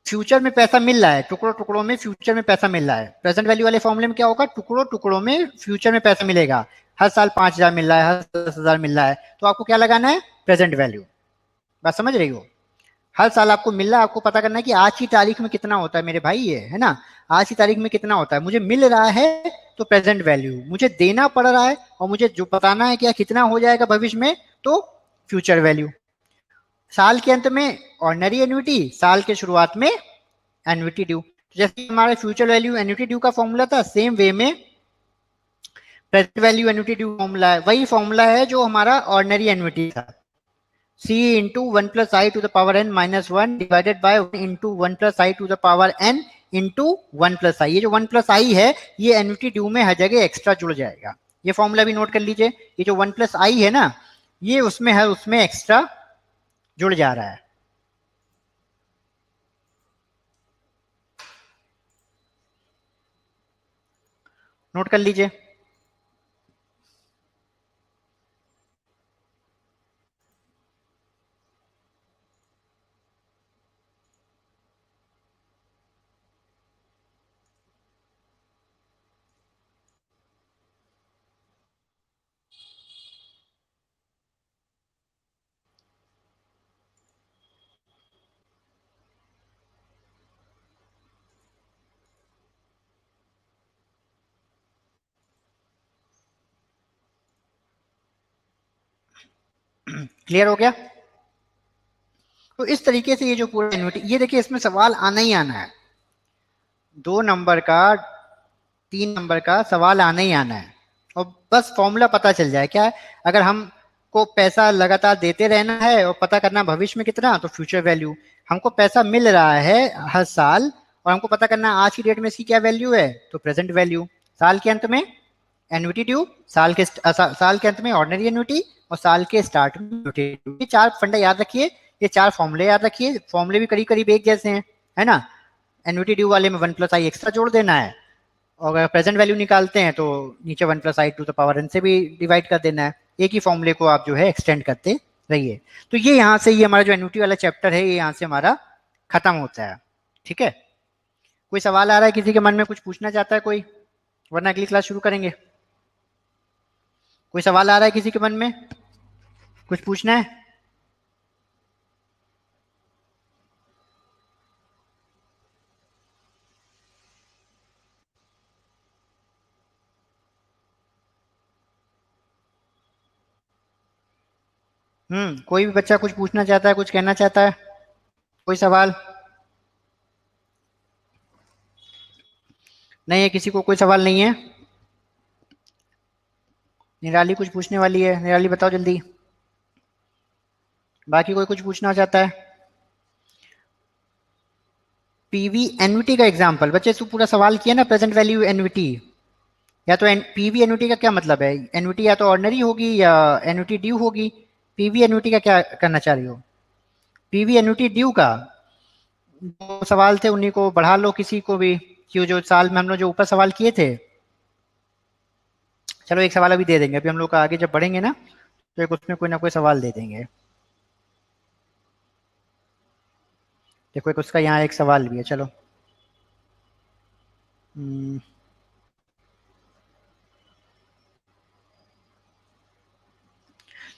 फ्यूचर में पैसा मिल रहा है, टुकड़ों टुकड़ों में फ्यूचर में पैसा मिल रहा है। प्रेजेंट वैल्यू वाले फॉर्मूले में क्या होगा? टुकड़ों टुकड़ों में फ्यूचर में पैसा मिलेगा। हर साल 5,000 मिल रहा है, हर 10,000 मिल रहा है, तो आपको क्या लगाना है? Present value. बात समझ रही हो? हर साल आपको मिल रहा है, आपको पता करना है कि आज की तारीख में कितना होता है मेरे भाई, ये है ना, आज की तारीख में कितना होता है। मुझे मिल रहा है तो प्रेजेंट वैल्यू, मुझे देना पड़ रहा है और मुझे जो बताना है कि कितना हो जाएगा भविष्य में, तो फ्यूचर वैल्यू। साल के अंत में ऑर्डिनरी एन्युटी, साल के शुरुआत में एन्युटी ड्यू। जैसे हमारे फ्यूचर वैल्यू एन्युटी ड्यू का फॉर्मूला था, सेम वे में present value annuity due formula है। वही फॉर्मूला है जो हमारा ऑर्डिनरी एन्युटी था, C into 1 + i to the power n minus 1 divided by 1 into 1 + i to the power n into 1 + i। ये जो 1 + i है, ये एन्युटी ड्यू में हर जगह एक्स्ट्रा जुड़ जाएगा। ये फॉर्मूला भी नोट कर लीजिए। ये जो 1 + i है ना, ये उसमें है, उसमें एक्स्ट्रा जुड़ जा रहा है। नोट कर लीजिए। क्लियर हो गया? तो इस तरीके से ये जो पूरा एन्युटी, ये देखिए इसमें सवाल आना ही आना है, 2 नंबर का 3 नंबर का सवाल आना ही आना है। और बस फॉर्मूला पता चल जाए क्या है, अगर हमको पैसा लगातार देते रहना है और पता करना भविष्य में कितना, तो फ्यूचर वैल्यू। हमको पैसा मिल रहा है हर साल और हमको पता करना आज की डेट में इसकी क्या वैल्यू है, तो प्रेजेंट वैल्यू। साल के अंत में एन्युटी ड्यू, साल के अंत में ऑर्डिनरी एन्युटी, और साल के स्टार्ट में एन्युटी ड्यू। ये 4 फंडा याद रखिए, ये 4 फॉर्मूले याद रखिए, फॉर्मूले भी करीब करीब एक जैसे हैं, है ना। एन्युटी ड्यू वाले में 1 + i एक्स्ट्रा जोड़ देना है, और अगर प्रेजेंट वैल्यू निकालते हैं तो नीचे 1 + i² से भी डिवाइड कर देना है। एक ही फॉर्मूले को आप जो है एक्सटेंड करते रहिए। तो ये यहाँ से, ये हमारा जो एन्युटी वाला चैप्टर है, ये यहाँ से हमारा खत्म होता है। ठीक है, कोई सवाल आ रहा है किसी के मन में, कुछ पूछना चाहता है कोई, वरना अगली क्लास शुरू करेंगे। कोई सवाल आ रहा है किसी के मन में, कुछ पूछना है? कोई भी बच्चा कुछ पूछना चाहता है, कुछ कहना चाहता है, कोई सवाल? नहीं है किसी को, कोई सवाल नहीं है? निराली कुछ पूछने वाली है, निराली बताओ जल्दी। बाकी कोई कुछ पूछना चाहता है? पीवी एन्युटी का एग्जाम्पल, बच्चे तू पूरा सवाल किया ना, प्रेजेंट वैल्यू एन्युटी, या तो पीवी एन्युटी का क्या मतलब है? एन्युटी या तो ऑर्डिनरी होगी या एन्युटी ड्यू होगी। पीवी एन्युटी का क्या करना चाह रही हो? पीवी एन्युटी ड्यू का जो सवाल थे उन्हीं को बढ़ा लो, किसी को भी, कि जो साल में हम लोग जो ऊपर सवाल किए थे। चलो एक सवाल अभी दे देंगे, अभी हम लोग आगे जब बढ़ेंगे ना, तो एक उसमें कोई ना कोई सवाल दे देंगे। देखो एक उसका यहाँ एक सवाल भी है, चलो।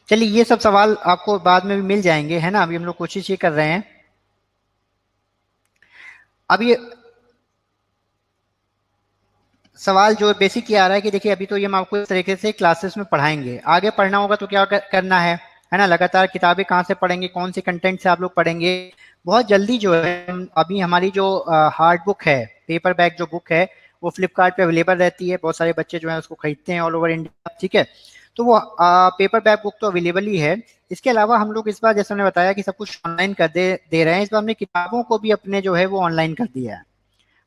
चलिए ये सब सवाल आपको बाद में भी मिल जाएंगे, है ना। अभी हम लोग कोशिश ये कर रहे हैं। अब ये सवाल जो बेसिक ये आ रहा है कि देखिए अभी तो ये हम आपको इस तरीके से क्लासेस में पढ़ाएंगे, आगे पढ़ना होगा तो क्या करना है ना, लगातार किताबें कहाँ से पढ़ेंगे, कौन से कंटेंट से आप लोग पढ़ेंगे। बहुत जल्दी जो है अभी हमारी जो हार्ड बुक है, पेपर बैग जो बुक है, वो फ्लिपकार्ट पे अवेलेबल रहती है, बहुत सारे बच्चे जो है उसको खरीदते हैं ऑल ओवर इंडिया। ठीक है, तो वो पेपर बैग बुक तो अवेलेबल ही है। इसके अलावा हम लोग इस बार, जैसे हमने बताया कि सब कुछ ऑनलाइन कर दे रहे हैं, इस बार हमने किताबों को भी अपने जो है वो ऑनलाइन कर दिया है।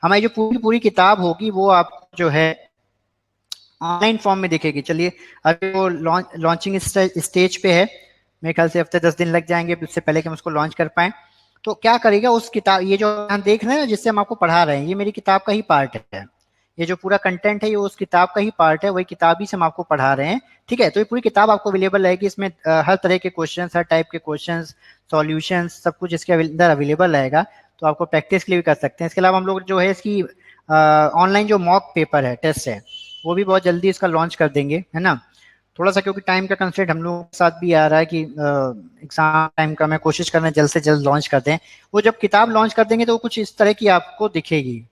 हमारी जो पूरी पूरी किताब होगी वो आपको जो है ऑनलाइन फॉर्म में दिखेगी। चलिए अभी वो लॉन्चिंग स्टेज पे है, मेरे ख्याल से हफ्ते 10 दिन लग जाएंगे उससे पहले कि हम उसको लॉन्च कर पाए। तो क्या करेगा उस किताब, ये जो हम देख रहे हैं जिससे हम आपको पढ़ा रहे हैं, ये मेरी किताब का ही पार्ट है। ये जो पूरा कंटेंट है ये उस किताब का ही पार्ट है, वही किताब ही से हम आपको पढ़ा रहे हैं। ठीक है, तो ये पूरी किताब आपको अवेलेबल रहेगी, इसमें हर तरह के क्वेश्चन, हर टाइप के क्वेश्चन, सॉल्यूशन, सब कुछ इसके अंदर अवेलेबल रहेगा। तो आपको प्रैक्टिस के लिए भी कर सकते हैं। इसके अलावा हम लोग जो है इसकी ऑनलाइन जो मॉक पेपर है, टेस्ट है, वो भी बहुत जल्दी इसका लॉन्च कर देंगे, है ना। थोड़ा सा क्योंकि टाइम का कंस्ट्रेंट हम लोगों के साथ भी आ रहा है कि एग्जाम टाइम का मैं कोशिश कर रहे हैं जल्द से जल्द लॉन्च कर दें। वो जब किताब लॉन्च कर देंगे तो वो कुछ इस तरह की आपको दिखेगी।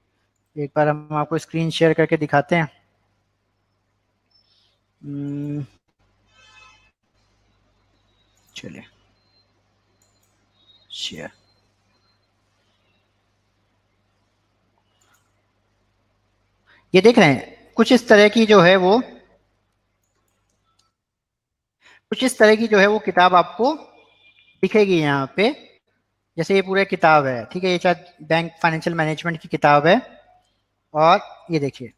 एक बार हम आपको स्क्रीन शेयर करके दिखाते हैं। चलिए शेयर, ये देख रहे हैं कुछ इस तरह की जो है वो, कुछ इस तरह की जो है वो किताब आपको दिखेगी यहाँ पे। जैसे ये पूरा किताब है, ठीक है, ये शायद बैंक फाइनेंशियल मैनेजमेंट की किताब है, और ये देखिए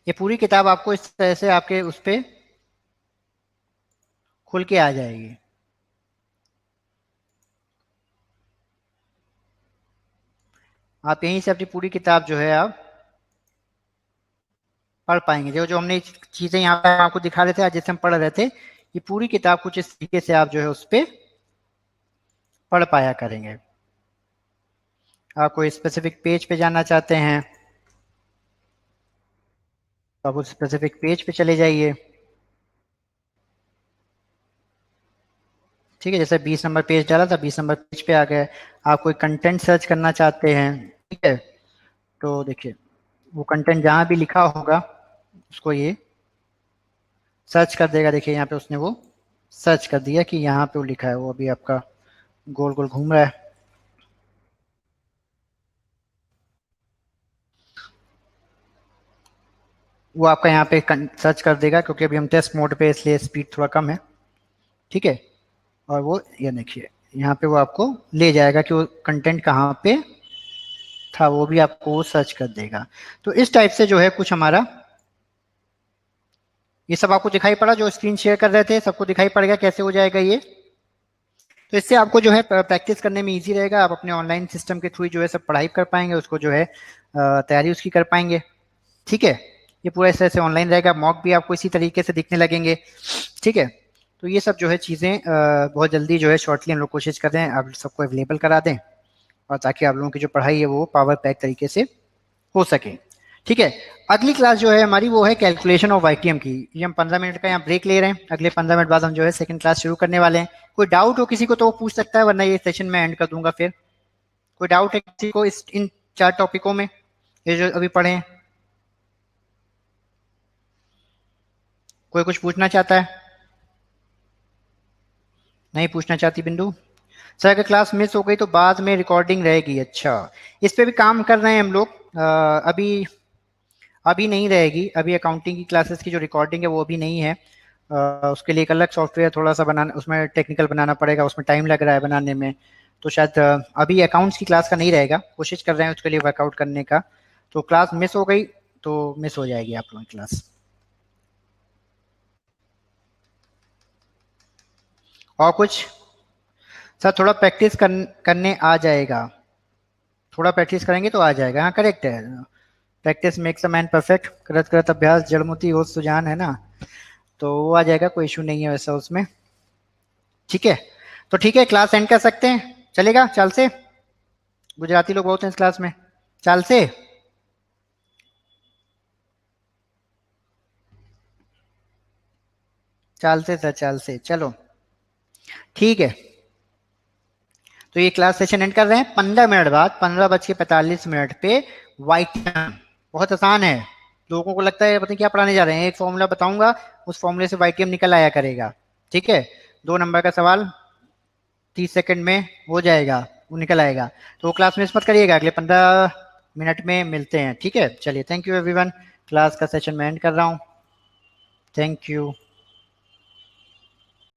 ये पूरी किताब आपको इस तरह से आपके उस पे खुल के आ जाएगी। आप यहीं से अपनी पूरी किताब जो है आप पढ़ पाएंगे। जो जो हमने चीजें यहाँ पे आपको दिखा रहे थे आज जैसे हम पढ़ रहे थे, ये पूरी किताब कुछ इस तरीके से आप जो है उस पे पढ़ पाया करेंगे। आप कोई स्पेसिफिक पेज पे जाना चाहते हैं तो आप उस स्पेसिफिक पेज पे चले जाइए। ठीक है, जैसे 20 नंबर पेज डाला था, 20 नंबर पेज पे आ गए। आप कोई कंटेंट सर्च करना चाहते हैं, ठीक है, तो देखिए वो कंटेंट जहाँ भी लिखा होगा उसको ये सर्च कर देगा। देखिए यहाँ पे उसने वो सर्च कर दिया कि यहाँ पे वो लिखा है, वो अभी आपका गोल गोल घूम रहा है। वो आपका यहाँ पे सर्च कर देगा, क्योंकि अभी हम टेस्ट मोड पे इसलिए स्पीड थोड़ा कम है। ठीक है, और वो ये देखिए यहाँ पे वो आपको ले जाएगा कि वो कंटेंट कहाँ पे था, वो भी आपको वो सर्च कर देगा। तो इस टाइप से जो है कुछ हमारा ये सब आपको दिखाई पड़ा, जो स्क्रीन शेयर कर रहे थे सबको दिखाई पड़ गया कैसे हो जाएगा ये। तो इससे आपको जो है प्रैक्टिस करने में इजी रहेगा, आप अपने ऑनलाइन सिस्टम के थ्रू जो है सब पढ़ाई कर पाएंगे, उसको जो है तैयारी उसकी कर पाएंगे। ठीक है, ये पूरा इस तरह से ऑनलाइन रहेगा, मॉक भी आपको इसी तरीके से दिखने लगेंगे। ठीक है, तो ये सब जो है चीज़ें बहुत जल्दी जो है शॉर्टली हम लोग कोशिश कर रहे हैं आप सबको अवेलेबल करा दें, और ताकि आप लोगों की जो पढ़ाई है वो पावर पैक तरीके से हो सके। ठीक है, अगली क्लास जो है हमारी वो है कैलकुलेशन ऑफ वाईटीएम की। ये हम 15 मिनट का यहाँ ब्रेक ले रहे हैं, अगले 15 मिनट बाद हम जो है सेकंड क्लास शुरू करने वाले हैं। कोई डाउट हो किसी को तो वो पूछ सकता है, वरना ये सेशन मैं एंड कर दूंगा फिर। कोई डाउट है किसी को इस इन 4 टॉपिकों में, ये जो अभी पढ़े हैं? कोई कुछ पूछना चाहता है? नहीं पूछना चाहती बिंदु? सर अगर क्लास मिस हो गई तो बाद में रिकॉर्डिंग रहेगी। अच्छा, इस पे भी काम कर रहे हैं हम लोग। अभी अभी नहीं रहेगी, अभी अकाउंटिंग की क्लासेस की जो रिकॉर्डिंग है वो अभी नहीं है। उसके लिए एक अलग सॉफ्टवेयर थोड़ा सा बनाना, उसमें टेक्निकल बनाना पड़ेगा, उसमें टाइम लग रहा है बनाने में। तो शायद अभी अकाउंट्स की क्लास का नहीं रहेगा, कोशिश कर रहे हैं उसके लिए वर्कआउट करने का। तो क्लास मिस हो गई तो मिस हो जाएगी आप लोगों की क्लास। और कुछ? सर थोड़ा प्रैक्टिस करने आ जाएगा, थोड़ा प्रैक्टिस करेंगे तो आ जाएगा। हाँ करेक्ट है, practice makes a man perfect, करत करत अभ्यास जड़मुती हो सुजान, है ना? तो वो आ जाएगा, कोई इशू नहीं है वैसा उसमें। ठीक है, तो ठीक है क्लास एंड कर सकते हैं, चलेगा? चाल से? गुजराती लोग बहुत हैं इस क्लास में। चाल से? चाल से सर, चाल से, चलो ठीक है। तो ये क्लास सेशन एंड कर रहे हैं। 15 मिनट बाद 15:45 पे वाइट, बहुत आसान है। लोगों को लगता है पता नहीं क्या पढ़ाने जा रहे हैं, एक फॉर्मूला बताऊंगा, उस फॉर्मूले से वाईटीएम निकल आया करेगा। ठीक है, 2 नंबर का सवाल 30 सेकंड में हो जाएगा, वो निकल आएगा। तो वो क्लास मिस मत करिएगा, अगले 15 मिनट में मिलते हैं। ठीक है, चलिए, थैंक यू एवरीवन, क्लास का सेशन मैं एंड कर रहा हूँ। Thank you.